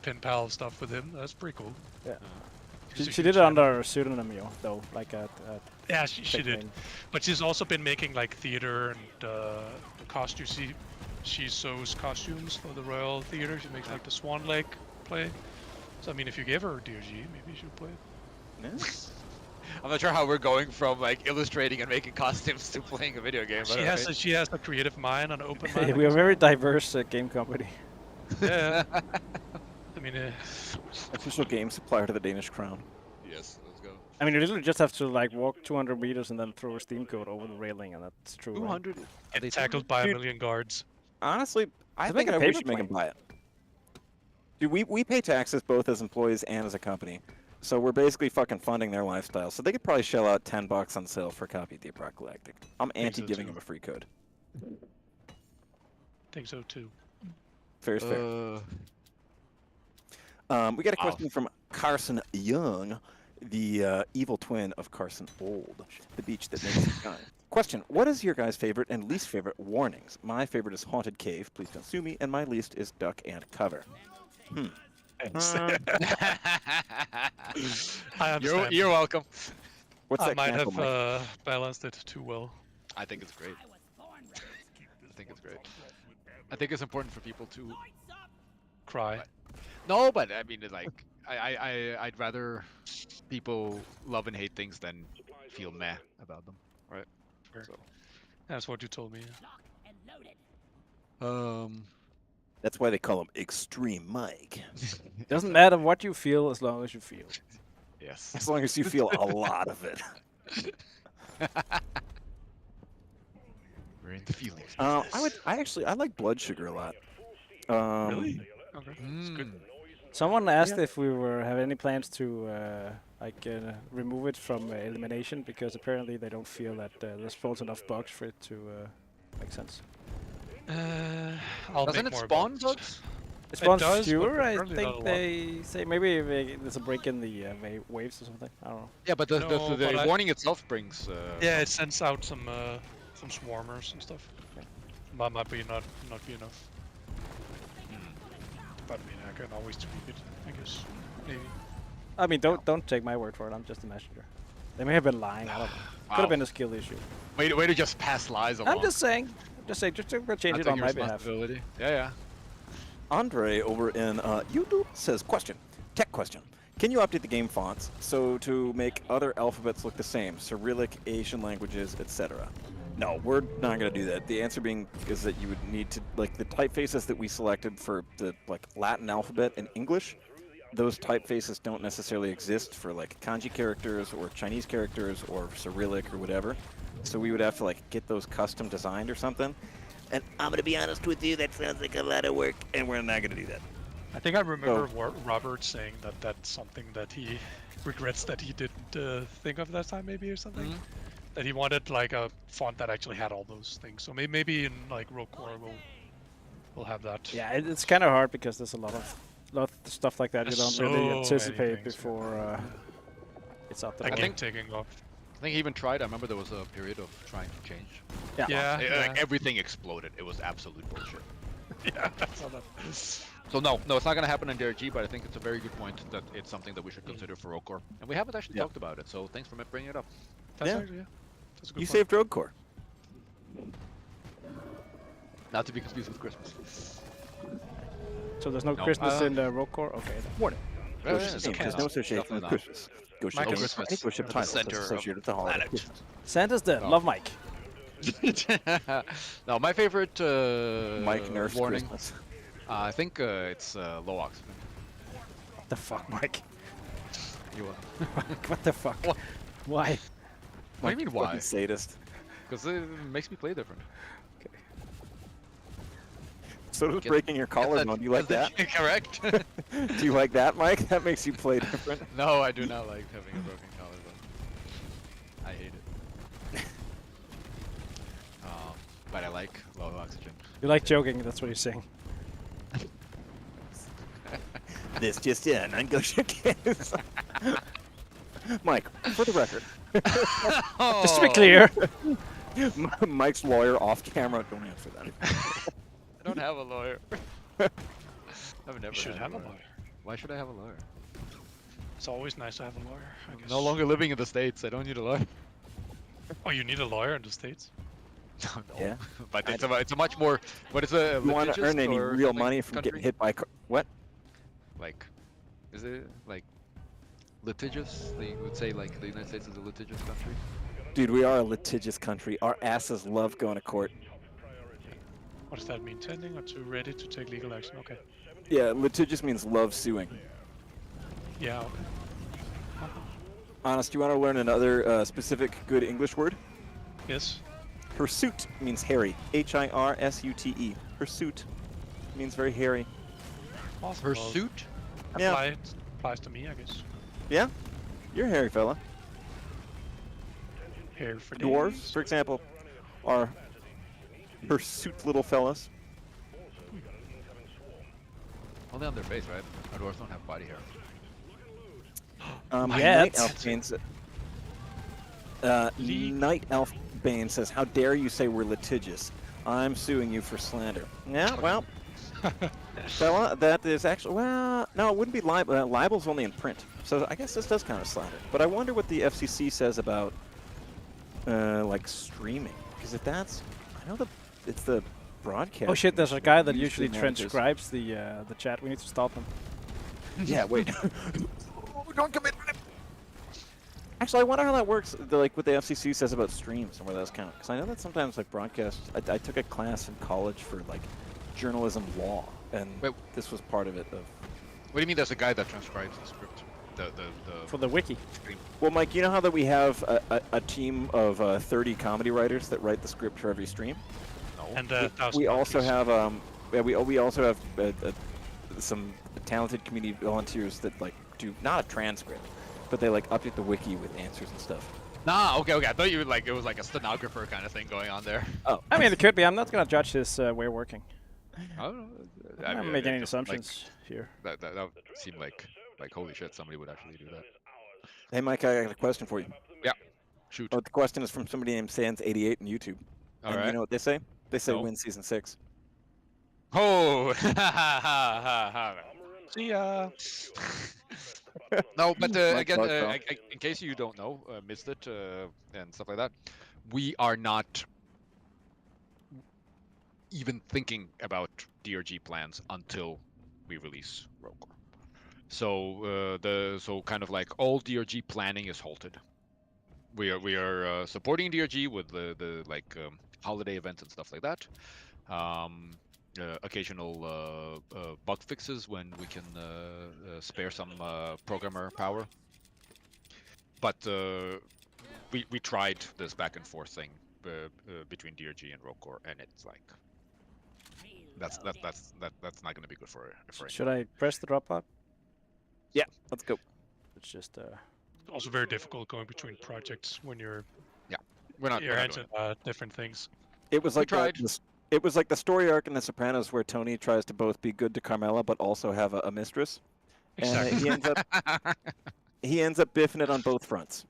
pen pal stuff with him. That's pretty cool. Yeah. She's a She huge did it fan. under pseudonym, though, like at Yeah, she did. name. But she's also been making like theater and costumes. She sews costumes for the Royal Theater. She makes like the Swan Lake play. So I mean, if you gave her DRG, maybe she would play it. Yeah. I'm not sure how we're going from like illustrating and making costumes to playing a video game. But okay. She has a creative mind, an open mind. we are a very diverse game company. Yeah. I mean, Official game supplier to the Danish crown. Yes, let's go. I mean, you literally just have to like walk 200 meters and then throw a steam code over the railing, and that's true. Right? 200. Are they Get tackled by a Dude. million guards. Honestly, I Just make think a we paper should make them plane. buy it. Dude, we pay taxes both as employees and as a company. So we're basically fucking funding their lifestyle. So they could probably shell out $10 on sale for a copy of the ROCK GALACTIC. I'm anti so, giving too. them a free code. Think so too. Fair is fair. We got a question from Carson Young, the evil twin of Carson Old, the beach that makes it shine. Question: what is your guys' favorite and least favorite warnings? My favorite is haunted cave, please don't sue me, and my least is duck and cover. Thanks. I understand. You're welcome. What's I that might cancel, have Mike? balanced it too well. I think it's great. I think it's great. I think it's important for people to. Cry. No, but I mean, like, I'd rather people love and hate things than feel meh about them, right? Sure. So, That's what you told me. That's why they call him Extreme Mike. Doesn't matter what you feel as long as you feel. Yes. As long as you feel a lot of it. We're in the feelings. I like blood sugar a lot. Really? Okay. That's good. Someone asked if we have any plans to remove it from elimination, because apparently they don't feel that there spawns enough bugs for it to make sense. I'll Doesn't make it more spawn bugs. bugs? It spawns does, but fewer, I apparently not a think lot. they say. Maybe there's a break in the waves or something. I don't know. Yeah, but the, No, the but I- warning itself brings. Yeah, it sends out some swarmers and stuff. That might be not be enough. But I mean, I can always tweak it. I guess maybe. I mean, don't take my word for it. I'm just a messenger. They may have been lying. I don't know. Could have been a skill issue. Way to just pass lies along. I'm just saying. Just to change it on my behalf. responsibility. Yeah. Andre over in YouTube says, tech question. Can you update the game fonts so to make other alphabets look the same? Cyrillic, Asian languages, etc. No, we're not going to do that. The answer being is that you would need to, like, the typefaces that we selected for the, like, Latin alphabet and English, those typefaces don't necessarily exist for, like, kanji characters or Chinese characters or Cyrillic or whatever. So we would have to, like, get those custom designed or something. And I'm going to be honest with you, that sounds like a lot of work, and we're not going to do that. I think I remember Robert saying that that's something that he regrets that he didn't think of that time, maybe, or something. That he wanted like a font that actually had all those things. So maybe in like ROCK we'll have that. Yeah, it's kind of hard because there's a lot of stuff like that you There's don't really so anticipate many things, before it's out there. I I think think- taking off. I think he even tried. I remember there was a period of trying to change. Yeah. Like everything exploded. It was absolute bullshit. Yeah. That's all that. So no, it's not gonna happen in DRG. But I think it's a very good point that it's something that we should consider for Rogue Core, and we haven't actually talked about it. So thanks for bringing it up. That's Yeah. actually, That's a good You point. saved Rogue Core. Not to be confused with Christmas. So there's no No, Christmas in the Rogue Core? Okay. Then. Warning. Yeah, Ghost yeah, Ship no, Games has no, no association definitely with not. Christmas. Ghost Ship Michael Games Christmas any Ghost Ship at the title that's center of associated with the the holiday planet. Christmas. Santa's dead. Oh. Love Mike. No, my favorite Mike nerfs warning. Christmas. I think it's low oxygen. What the fuck, Mike? You What the fuck? What? Why? What do you mean why? Fucking sadist. Because it makes me play different. So does Get- breaking your collarbone. Do you like that? Correct. Do you like that, Mike? That makes you play different. No, I do not like having a broken collarbone. I hate it. But I like low oxygen. You like joking, that's what you're saying. This just in on Ghost Ship Games. Mike, for the record, Just to be clear. Mike's lawyer off camera. Don't answer that. I don't have a lawyer. I've never You should had have a lawyer. Why should I have a lawyer? It's always nice to have a lawyer, I I'm guess. no longer living in the States. I don't need a lawyer. Oh, you need a lawyer in the States? No. Yeah. But it's a much more. But it's a. You want to earn any or real something money from country? getting hit by what? Like, is it like litigious? They would say like the United States is a litigious country. Dude, we are a litigious country. Our asses love going to court. What does that mean? Tending or too ready to take legal action? Okay. Yeah, litigious means love suing. Yeah. Honest, do you want to learn another specific good English word? Yes. Hirsute means hairy. Hirsute. Hirsute means very hairy. Awesome. Well, Pursuit? Yeah. applies to me, I guess. Yeah? You're a hairy fella. Hair for Dwarves, days. for example, are hirsute little fellas. Only on their face, right? Our dwarves don't have body hair. Night Yet. Elf Bane Night Elf Bane says, "How dare you say we're litigious? I'm suing you for slander." Yeah, well, fella, that is actually, well, no, it wouldn't be libel. Libel's only in print, so I guess this does count as slander. But I wonder what the FCC says about like streaming, because if that's, I know it's the broadcast. Oh shit! There's a guy that usually manages. transcribes the chat. We need to stop him. Yeah, wait. Don't commit. Actually, I wonder how that works. Like what the FCC says about streams and where those count. Because I know that sometimes like broadcasts. I took a class in college for like journalism law, and Wait. this was part of it. What do you mean there's a guy that transcribes the script? For the wiki. Stream. Well, Mike, you know how that we have a team of 30 comedy writers that write the script for every stream. No. And We also have we also have some talented community volunteers that like do not a transcript, but they like update the wiki with answers and stuff. Nah, okay. I thought you would like it was like a stenographer kind of thing going on there. Oh, I mean, it could be. I'm not gonna judge his way of working. I don't know. I'm not mean, making it any just, assumptions here. That seemed like holy shit, somebody would actually do that. Hey, Mike, I got a question for you. Yeah. Shoot. Oh, the question is from somebody named Sans88 on YouTube. All and right. you know what they say? They say No. win season 6. Oh. See ya. No, but My again, thoughts, pal. in case you don't know, missed it, and stuff like that, we are not even thinking about DRG plans until we release ROCK. So so kind of like all DRG planning is halted. We are supporting DRG with the like holiday events and stuff like that. Occasional bug fixes when we can spare some programmer power. But we tried this back and forth thing between DRG and ROCK, and it's like that's not going to be good for Should I press the drop pod? Yeah, let's go. It's just Also very difficult going between projects when you're we're not your doing hands it. in different things. It was like tried. it was like the story arc in The Sopranos where Tony tries to both be good to Carmela but also have a mistress. And he ends up biffing it on both fronts.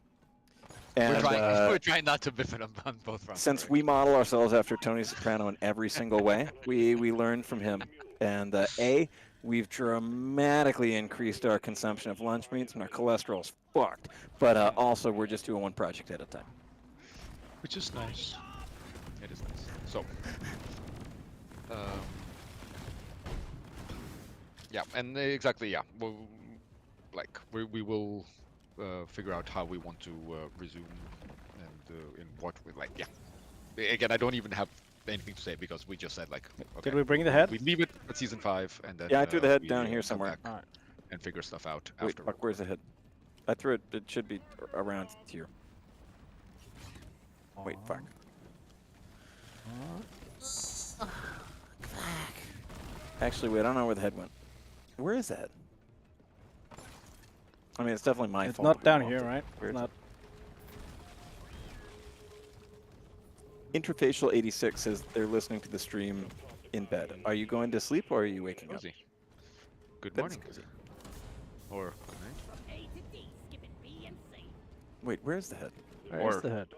And We're trying not to biff it on both fronts. since we model ourselves after Tony Soprano in every single way, we learned from him. And we've dramatically increased our consumption of lunch meats and our cholesterol's fucked. But also we're just doing one project at a time. Which is nice. It is nice. So, yeah, and exactly, yeah. We'll, like we will figure out how we want to resume and in what we like. Yeah. Again, I don't even have anything to say because we just said like, okay, did we bring the head? we leave it at season 5, and then Yeah, I threw the head we, down here come somewhere. back Alright. and figure stuff out Wait, after. fuck, where's the head? I threw it. It should be around here. Wait, fuck. Actually, wait, I don't know where the head went. Where is that? I mean, it's definitely my It's fault. not that we down lost here, it. right? Where is Not. it? Interfacial 86 says they're listening to the stream in bed. Are you going to sleep or are you waking up? Cozy. Good That's morning. cozy. Or good night. Wait, where's the head? Where's Or- the head?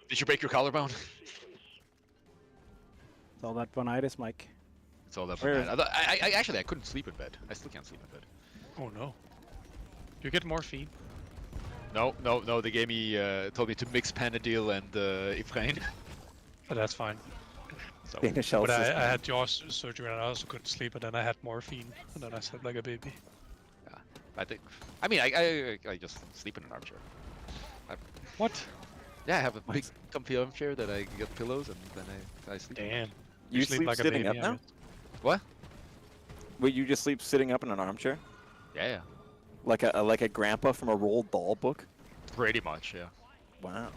Did you break your collarbone? It's all that bonitis, Mike. It's all that. Where bad. I actually I couldn't sleep in bed. I still can't sleep in bed. Oh no. You get morphine. No. They gave me told me to mix Panadil and Ifrain. But that's fine. So Danish health But I system. had jaw surgery and I also couldn't sleep, and then I had morphine, and then I slept like a baby. I think. I mean, I just sleep in an armchair. What? Yeah, I have a big comfy armchair that I get pillows and then I sleep. Damn. You sleep like a sitting baby. up now? What? Wait, you just sleep sitting up in an armchair? Yeah. Like a grandpa from a Roald Dahl book? Pretty much, yeah. Wow.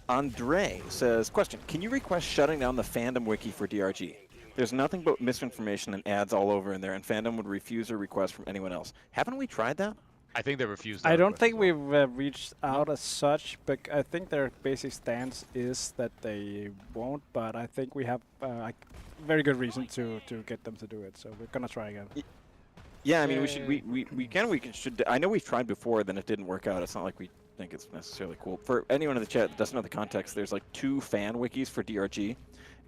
Andre says, question, can you request shutting down the fandom wiki for DRG? There's nothing but misinformation and ads all over in there, and fandom would refuse a request from anyone else. Haven't we tried that? I think they refused. I that don't request think as well. we've reached out as such, but I think their basic stance is that they won't. But I think we have like very good reason to get them to do it. So we're gonna try again. Yeah, I mean, we should. I know we've tried before, then it didn't work out. It's not like we think it's necessarily cool. For anyone in the chat that doesn't know the context, there's like 2 fan wikis for DRG,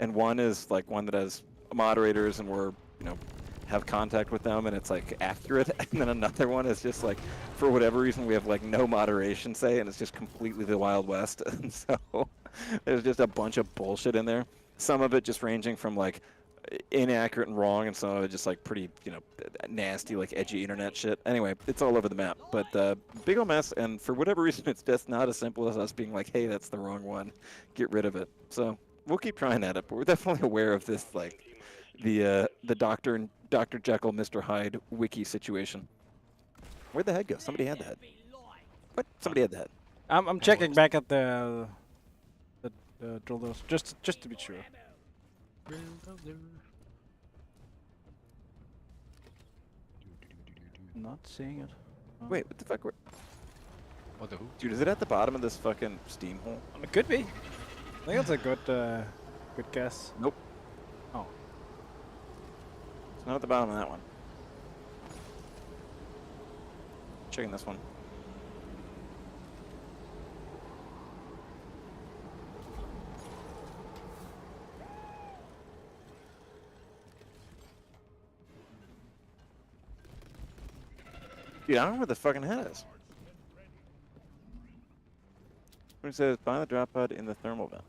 and one is like one that has moderators and we're, have contact with them and it's like accurate, and then another one is just like, for whatever reason, we have like no moderation say, and it's just completely the Wild West. And so there's just a bunch of bullshit in there. Some of it just ranging from like inaccurate and wrong, and some of it just like pretty, nasty, like edgy internet shit. Anyway, it's all over the map, but big ol' mess, and for whatever reason, it's just not as simple as us being like, hey, that's the wrong one, get rid of it. So we'll keep trying at it, but we're definitely aware of this, like the Dr. Jekyll, Mr. Hyde wiki situation. Where'd the head go? Somebody had the head. What? Somebody had the head. I'm checking back at the drill those just to be sure. Not seeing it. Oh. Wait, what the fuck? What the who? Dude, is it at the bottom of this fucking steam hole? It could be. I think that's a good guess. Nope. Oh. It's not at the bottom of that one. Checking this one. Dude, I don't know where the fucking head is. It says, find the drop pod in the thermal vent.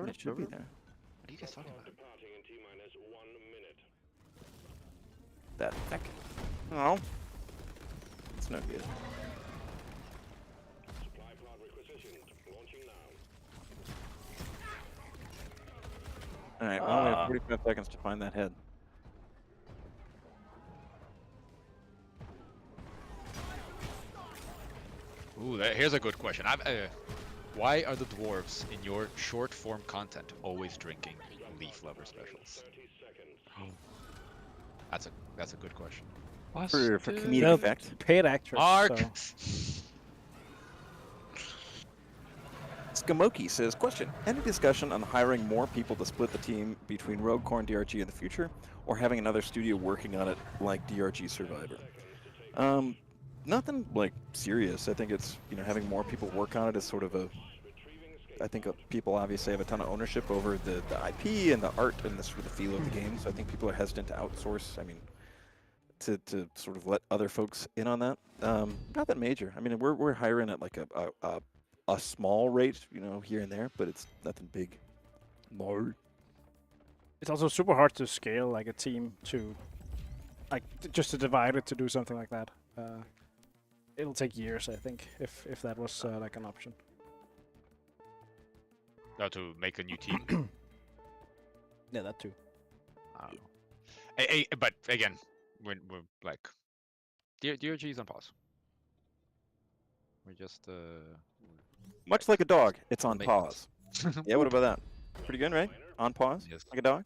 It should be there. What are you guys talking about? That heck. No. It's no good. Alright, well, we have 45 seconds to find that head. Ooh, here's a good question. Why are the dwarves in your short form content always drinking leaf lover specials? That's a good question. For comedic They're effect. paid actors. Mark. So. Skamoki says, question, any discussion on hiring more people to split the team between Rogue Core and DRG in the future, or having another studio working on it like DRG Survivor? Nothing like serious. I think it's, having more people work on it is sort of I think people obviously have a ton of ownership over the IP and the art and the sort of the feel of the game, so I think people are hesitant to outsource, to sort of let other folks in on that. Not that major. We're hiring at like a small rate, here and there, but it's nothing big. More. It's also super hard to scale like a team to, like, just to divide it to do something like that. It'll take years, I think, if that was like an option. No, to make a new team. Yeah, that too. But again, we're like, DRG is on pause. We're just Much like a dog, it's on Make pause. Yeah, what about that? Pretty good, right? On pause? Yes. Like a dog?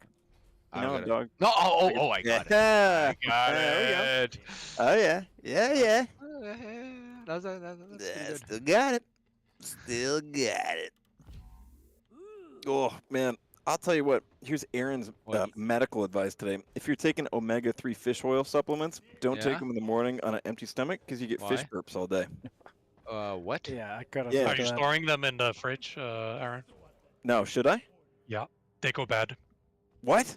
I A got it. dog. No, I got it. Yeah. I got There it. Oh, yeah. Yeah. That's Still got it. Still got it. Oh, man. I'll tell you what. Here's Aaron's medical advice today. If you're taking omega-3 fish oil supplements, don't take them in the morning on an empty stomach because you get fish burps all day. What? Yeah, I gotta. Yeah. Are you storing them in the fridge, Aaron? No, should I? Yeah, they go bad. What?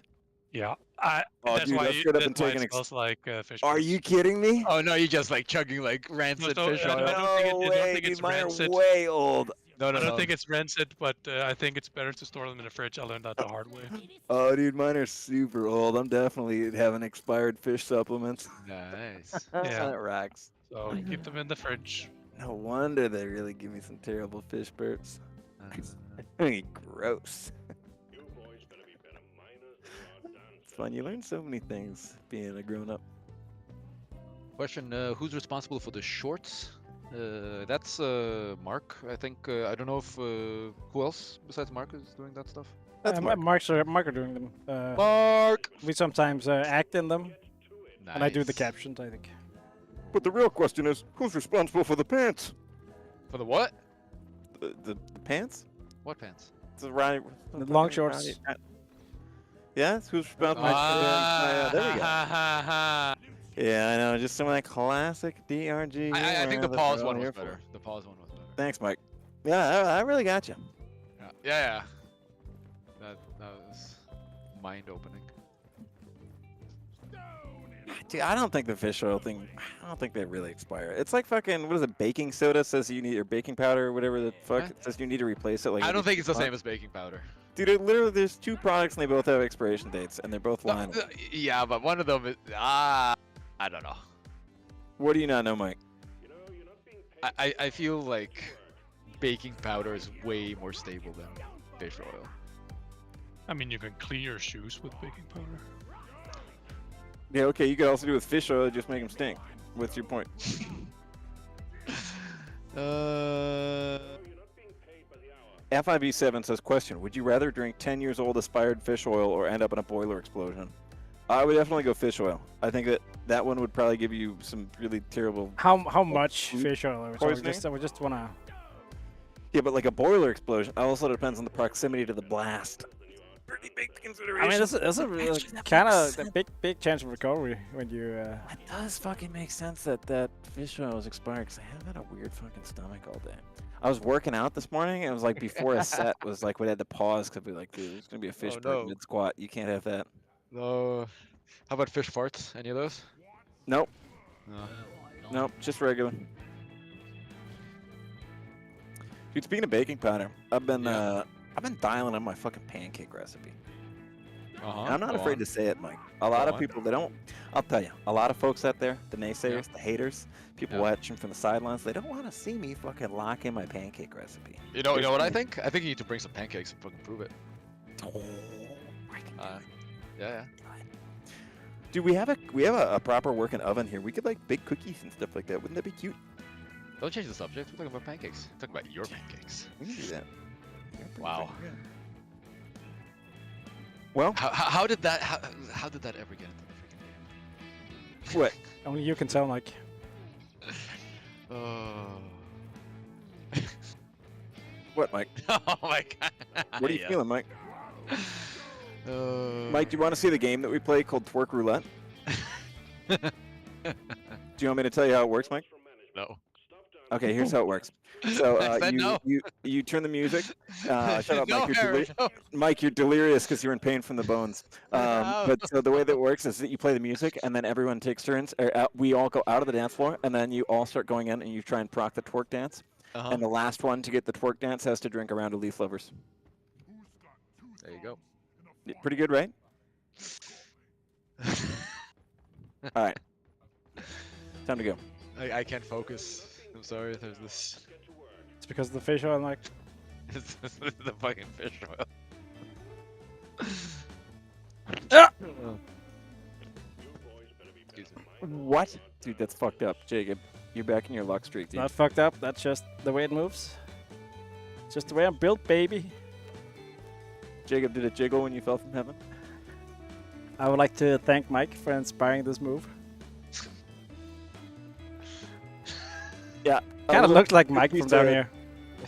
Yeah, Oh, that's dude, why let's get up and that's why take it an smells like fish. Are burps. you kidding me? Oh no, you just like chugging like rancid No, fish I oil. don't think it- I don't think dude, it's mine rancid. are way old. No, I don't think it's rancid, but I think it's better to store them in the fridge. I learned that the hard way. Oh, dude, mine are super old. I'm definitely having expired fish supplements. Nice. Yeah. That rocks. So keep them in the fridge. No wonder they really give me some terrible fish burps. Gross. It's fun. You learn so many things being a grown-up. Question: who's responsible for the shorts That's Mark. I think. I don't know if who else besides Mark is doing that stuff. That's Mark. Mark are doing them. Mark. We sometimes act in them, Nice. and I do the captions, I think. But the real question is, who's responsible for the pants? For the what? The pants? What pants? The right. The long shorts. Yes, who's responsible? There we go. Yeah, I know. Just some of that classic DRG. I think the humor pause that we're one all was here better. for. The pause one was better. Thanks, Mike. Yeah, I really got you. Yeah. That was mind opening. Dude, I don't think the fish oil thing. I don't think they really expire. It's like fucking. What is it? Baking soda says you need, or baking powder, or whatever the fuck Huh? it says you need to replace it. Like I don't think it's the months. same as baking powder. Dude, literally, there's two products and they both have expiration dates, and they're both lying. Yeah, but one of them is I don't know. What do you not know, Mike? I feel like baking powder is way more stable than fish oil. I mean, you can clean your shoes with baking powder. Yeah, okay. You could also do with fish oil, just make them stink. What's your point? FIB7 says, question, would you rather drink 10 years old aspired fish oil or end up in a boiler explosion? I would definitely go fish oil. I think that one would probably give you some really terrible... How much fish oil are we talking? Poisoning? We just wanna... Yeah, but like a boiler explosion also depends on the proximity to the blast. Pretty big consideration. I mean, that's a kind of a big chance of recovery when you... It does fucking make sense that fish oil was expired, because I have had a weird fucking stomach all day. I was working out this morning, and it was like before a set was like we had to pause because we like, dude, there's gonna be a fish burn mid squat. You can't have that. No. How about fish farts? Any of those? Nope. No. Nope. Just regular. Dude, speaking of baking powder, I've been dialing on my fucking pancake recipe. And I'm not afraid to say it, Mike. A lot of people, they don't. I'll tell you, a lot of folks out there, the naysayers, the haters, people watching from the sidelines, they don't want to see me fucking lock in my pancake recipe. You know what I think? I think you need to bring some pancakes and fucking prove it. Oh, I can do it. Yeah. Dude, we have a proper working oven here. We could like bake cookies and stuff like that. Wouldn't that be cute? Don't change the subject. We're talking about pancakes. Talk about your pancakes. We can do that. Wow. Well, how did that ever get into the freaking game? what? Only you can tell, Mike. What, Mike? Oh my god. What are you feeling, Mike? Mike, do you want to see the game that we play called Twerk Roulette? Do you want me to tell you how it works, Mike? No. Okay, here's how it works. So no. you turn the music. Shut up, No, Mike. Aaron, no. Mike, you're delirious because you're in pain from the bones. But so the way that works is that you play the music, and then everyone takes turns. We all go out of the dance floor, and then you all start going in, and you try and proc the twerk dance. And the last one to get the twerk dance has to drink a round of Leaf Lovers. There you go. Yeah, pretty good, right? All right. Time to go. I can't focus. I'm sorry. There's this. It's because of the fish oil, Mike. It's the fucking fish oil. Excuse me. What? Dude, that's fucked up. Jacob, you're back in your luck streak, dude. Not fucked up. That's just the way it moves. It's just the way I'm built, baby. Jacob, did it jiggle when you fell from heaven? I would like to thank Mike for inspiring this move. Yeah. Kind of looked like Mike from down here.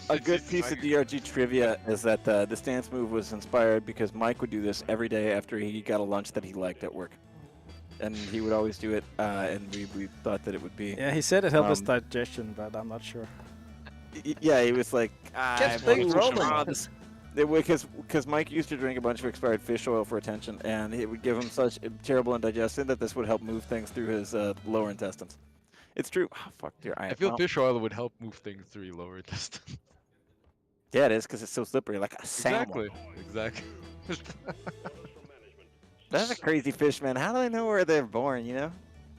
A good piece of DRG trivia is that this dance move was inspired because Mike would do this every day after he got a lunch that he liked at work. And he would always do it, and we thought that it would be... Yeah, he said it helped his digestion, but I'm not sure. Yeah, he was like... things rolling. Because Mike used to drink a bunch of expired fish oil for attention, and it would give him such terrible indigestion that this would help move things through his lower intestines. It's true. Oh, fuck, dear. I feel fish oil would help move things through your lower intestine. Yeah, it is, because it's so slippery, like a salmon. Exactly. That's a crazy fish, man. How do they know where they're born, you know?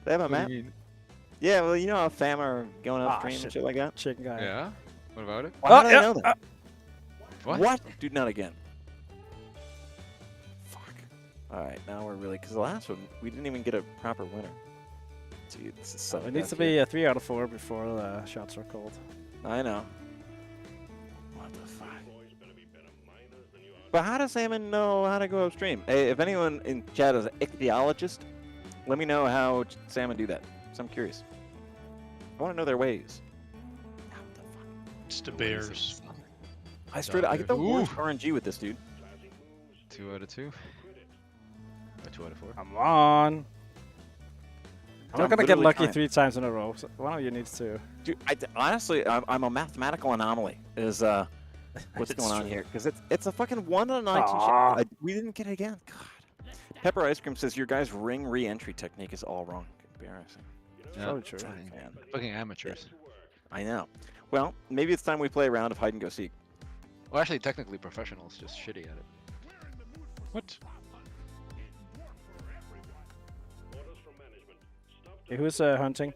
They have a map? Yeah, well, you know how salmon are going upstream and shit like that? Chicken guy. Yeah? What about it? Why do they know that? What? Dude, not again. Fuck. Alright, now we're really... Because the last one, we didn't even get a proper winner. Dude, this is so It needs to tough be here. a 3 out of 4 before the shots are called. I know. What the fuck? But how does Salmon know how to go upstream? Hey, if anyone in chat is an ichthyologist, let me know how salmon do that. So I'm curious. I want to know their ways. It's the bears. I get the worst RNG with this dude. 2 out of 2. Or 2 out of 4. Come on. I'm not gonna get literally lucky trying. 3 times in a row. So one of you needs to. Dude, honestly, I'm a mathematical anomaly. Is what's It's going on true. here? Because it's a fucking 1 out of 19 Aw. shot. We didn't get it again. God. Pepper Ice Cream says your guys' ring re-entry technique is all wrong. Embarrassing. Probably true. Man, Fucking amateurs. I know. Well, maybe it's time we play a round of hide and go seek. Well, actually, technically professionals, just shitty at it. What? Okay, who's hunting?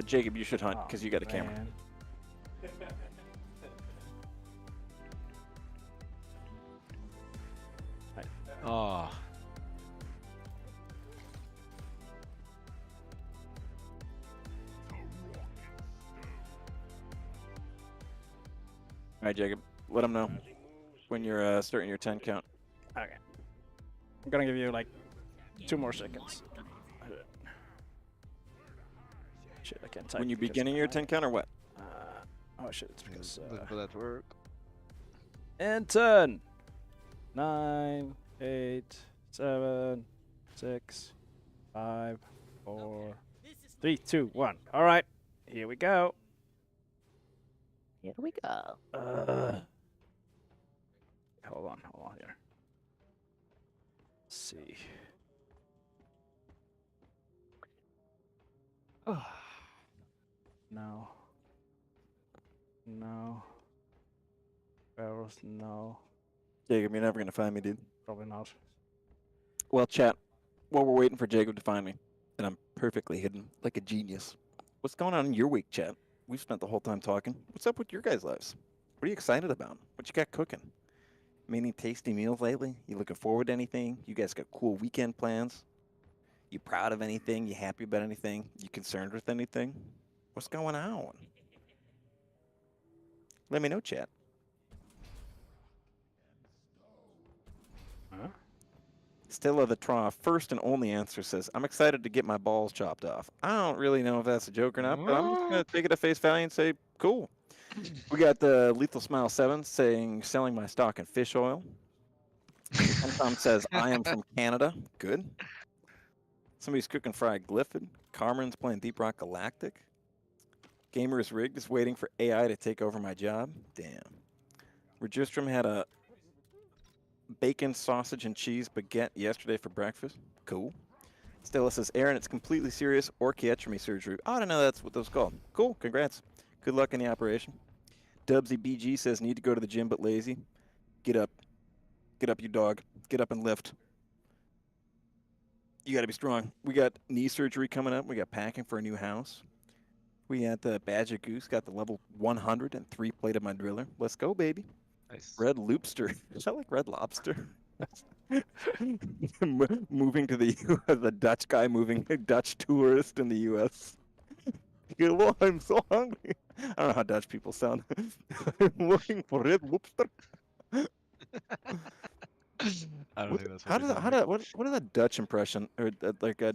Jacob, you should hunt Oh, because you got a camera. man. Oh. All right, Jacob, let them know when you're starting your 10 count. Okay. I'm gonna give you like 2 more seconds. Shit, I can't type. When you're because beginning your 10 count or what? Oh shit, it's because. Looking for that to work. And 10, 9, 8, 7, 6, 5, 4, 3, 2, 1. All right, here we go. Here we go. Hold on here. Let's see. No. No. Barrels, no. Jacob, you're never going to find me, dude. Probably not. Well, chat, while we're waiting for Jacob to find me, and I'm perfectly hidden like a genius, what's going on in your week, chat? We've spent the whole time talking. What's up with your guys' lives? What are you excited about? What you got cooking? Any tasty meals lately? You looking forward to anything? You guys got cool weekend plans? You proud of anything? You happy about anything? You concerned with anything? What's going on? Let me know, chat. Huh? Stella the Trough, first and only answer says, I'm excited to get my balls chopped off. I don't really know if that's a joke or not, but I'm just going to take it at face value and say, cool. We got the Lethal Smile 7 saying, selling my stock in fish oil. And Tom says, I am from Canada. Good. Somebody's cooking fried glyphid. Carmen's playing Deep Rock Galactic. Gamer's Rigged is waiting for AI to take over my job. Damn. Registrum had a bacon, sausage, and cheese baguette yesterday for breakfast. Cool. Stella says, Aaron, it's completely serious. Orchiectomy surgery. Oh, I don't know that's what those called. Cool. Congrats. Good luck in the operation. Dubsy BG says, need to go to the gym but lazy. Get up. Get up, you dog. Get up and lift. You got to be strong. We got knee surgery coming up. We got packing for a new house. We got the Badger Goose. Got the level 100 and 3-plated my driller. Let's go, baby. Nice. Red Loopster. Is that like Red Lobster? Moving to the the Dutch guy moving, Dutch tourist in the U.S. Hello, I'm so hungry. I don't know how Dutch people sound. I'm looking for Red Lobster. I don't think that's How what does how do what is a Dutch impression or like a?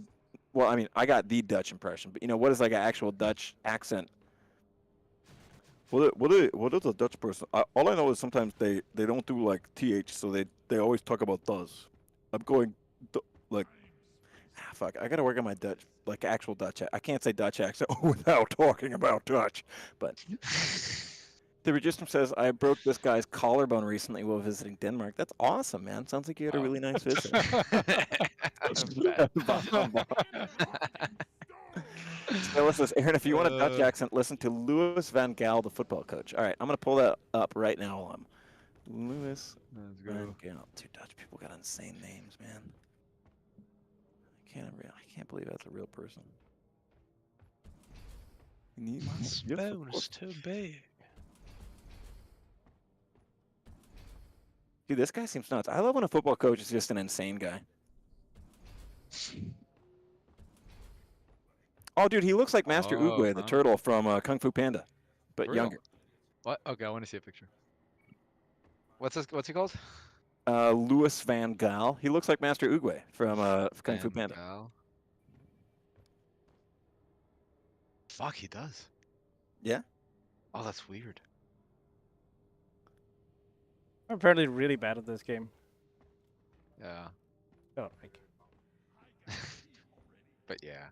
Well, I mean, I got the Dutch impression, but you know, what is like an actual Dutch accent? What is a Dutch person? All I know is sometimes they don't do like th, so they always talk about does. I'm going like fuck. I gotta work on my Dutch, like actual Dutch. I can't say Dutch accent without talking about Dutch. But the Registrum says I broke this guy's collarbone recently while visiting Denmark. That's awesome, man. Sounds like you had a really nice visit. Stella says, Aaron, if you want a Dutch accent, listen to Louis van Gaal, the football coach. All right, I'm going to pull that up right now while I'm Louis van Gaal. Dude, Dutch people got insane names, man. I can't believe that's a real person. Spoon is too big. Dude, this guy seems nuts. I love when a football coach is just an insane guy. Oh, dude, he looks like Master Oh, Oogway, the huh. turtle from Kung Fu Panda, but For real? younger. What? Okay, I want to see a picture. What's he called? Louis Van Gaal. He looks like Master Oogway from Kung Fu Van Panda. Gaal. Fuck, he does. Yeah. Oh, that's weird. I'm apparently really bad at this game. Yeah. Oh, like, But yeah.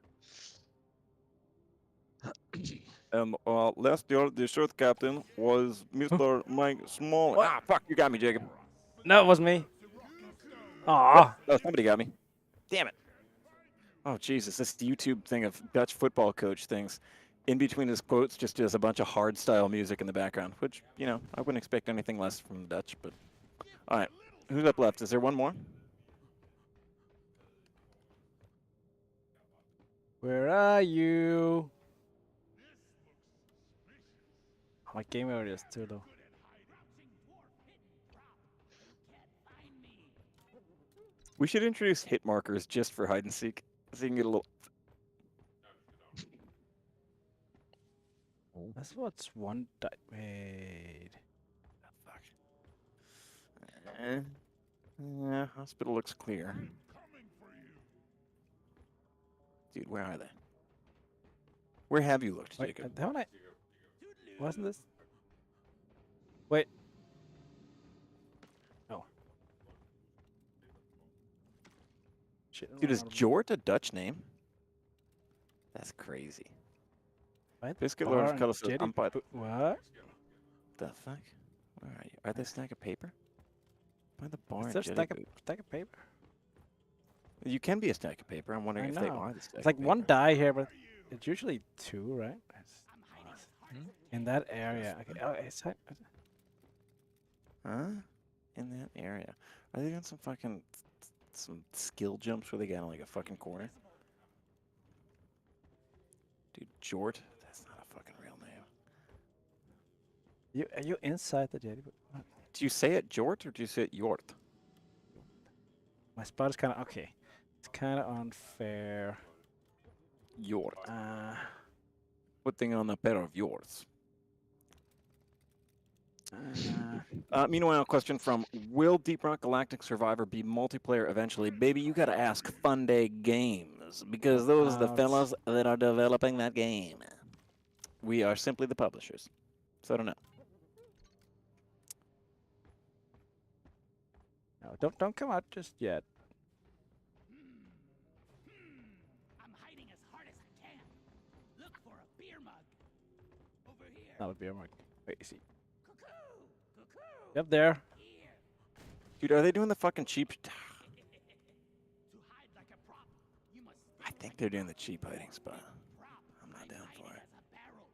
Last year, the shirt captain was Mr. Mike Small. What? Ah, fuck, you got me, Jacob. no, it was me. Aw. Oh, somebody got me. Damn it. Oh, Jesus, this YouTube thing of Dutch football coach things. In between his quotes, just does a bunch of hard style music in the background, which, you know, I wouldn't expect anything less from the Dutch, but. All right, who's up left? Is there one more? Where are you? Oh, my game area is too low. We should introduce hit markers just for hide and seek, so you can get a little. That's what's one die. Wait. Yeah, hospital looks clear. Dude, where are they? Where have you looked, Wait, Jacob? haven't I? Wasn't this? Wait. Oh. Shit. Dude, is Jort a Dutch name? That's crazy. Biscuit Lord of Color says, I'm by What? the fuck? Where are you? Are they a stack of paper? By the bar. Is there a stack of paper? You can be a stack of paper. I'm wondering I if they know. are the stack. It's like of one paper. die here, but it's usually two, right? In that area. Okay. Oh, it's Huh? In that area. Are they doing some fucking some skill jumps where they get on like a fucking corner? Dude, Jort? That's not a fucking real name. Are you inside the jetty? Do you say it Jort or do you say it Yort? My spot is kind of okay. It's kind of unfair. Yort. Putting on a pair of yours. Meanwhile, question from Will Deep Rock Galactic Survivor be multiplayer eventually? Baby, you gotta ask Fun Day Games because those are the fellas that are developing that game. We are simply the publishers. So I don't know. No, don't come out just yet. I'm hiding as hard as I can. Look for a beer mug. Over here. Not a beer mug. Wait, you see. Cuckoo! Cuckoo! Up there. Here. Dude, are they doing the fucking cheap? To hide like a prop, you must I think they're doing the cheap hiding spot. I'm not down for it. as a barrel.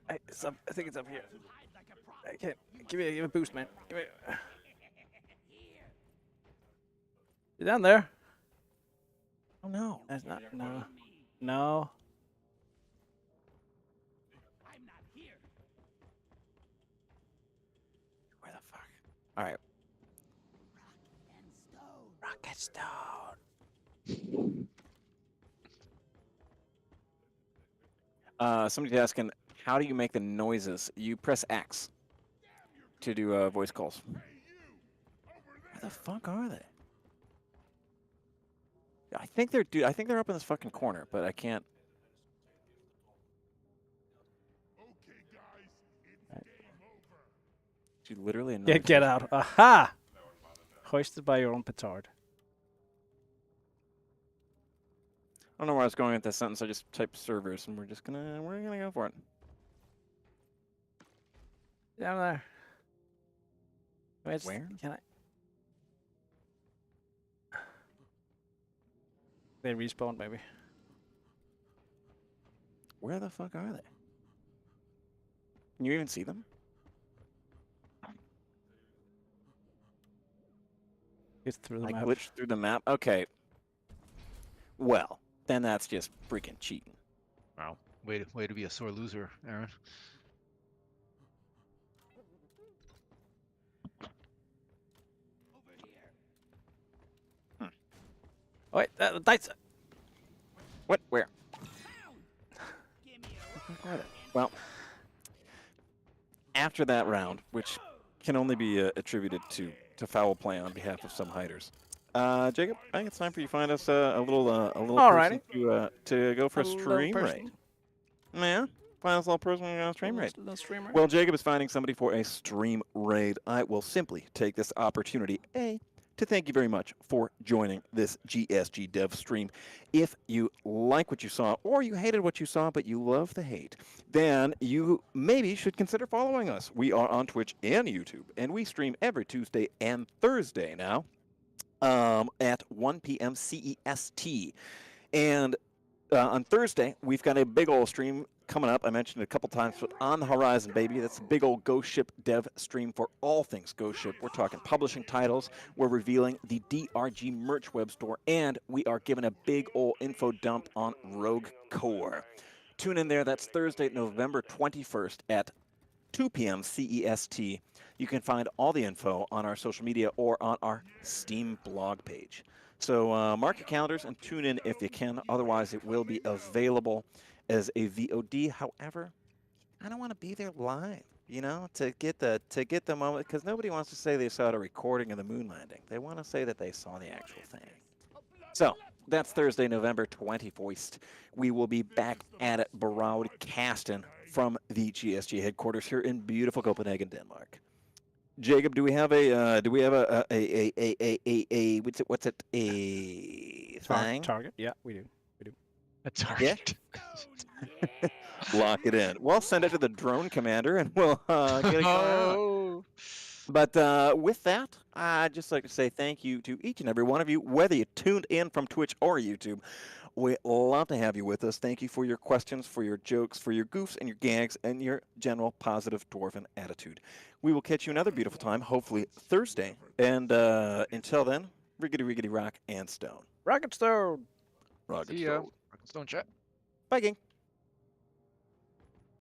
Hey, it's up, I think it's up here. To hide like a prop. I can't. Give me a boost, man. Give me. You down there? Oh no. That's not. No. No. I'm not here. Where the fuck? All right. And stone. Rocket stone. Somebody's asking, how do you make the noises? You press X to do voice calls. Where the fuck are they? I think they're I think they're up in this fucking corner, but I can't. Dude, literally. Get out. Aha! Hoisted by your own petard. I don't know where I was going with that sentence. I just typed servers, and we're gonna go for it. Down there. Where? Can I? They respawn, maybe. Where the fuck are they? Can you even see them? It's through the I map. glitched through the map. Okay. Well, then that's just freaking cheating. Wow. Way to be a sore loser, Aaron. Over here. Oh, wait, the dice. What? Where? Give me a Got it. Well, after that round, which can only be attributed to foul play on behalf of some hiders, Jacob, I think it's time for you to find us a little person to go for a stream raid. Yeah, find us a little person to go on a stream raid. Little streamer. Well, Jacob is finding somebody for a stream raid. I will simply take this opportunity, to thank you very much for joining this GSG Dev stream. If you like what you saw, or you hated what you saw, but you love the hate, then you maybe should consider following us. We are on Twitch and YouTube, and we stream every Tuesday and Thursday now at 1 p.m. CEST. And on Thursday, we've got a big old stream coming up. I mentioned it a couple times, but on the horizon, baby. That's a big old Ghost Ship dev stream for all things Ghost Ship. We're talking publishing titles. We're revealing the DRG merch web store, and we are giving a big old info dump on Rogue Core. Tune in there. That's Thursday, November 21st at 2 p.m. CEST. You can find all the info on our social media or on our Steam blog page. So mark your calendars and tune in if you can. Otherwise, it will be available as a VOD. However, I don't want to be there live, to get the moment, because nobody wants to say they saw the recording of the moon landing. They want to say that they saw the actual thing. So that's Thursday, November 21st. We will be back at it, broadcasting from the GSG headquarters here in beautiful Copenhagen, Denmark. Jacob, do we have a what's it a thing? Target? Yeah, we do. A target. Lock it in. We'll send it to the drone commander, and we'll get it going on. But with that, I'd just like to say thank you to each and every one of you, whether you tuned in from Twitch or YouTube. We love to have you with us. Thank you for your questions, for your jokes, for your goofs and your gags, and your general positive dwarven attitude. We will catch you another beautiful time, hopefully Thursday. And until then, riggedy rock and stone. Rocket Stone! Rocket See ya. stone. Rocket Stone chat. Bye, gang.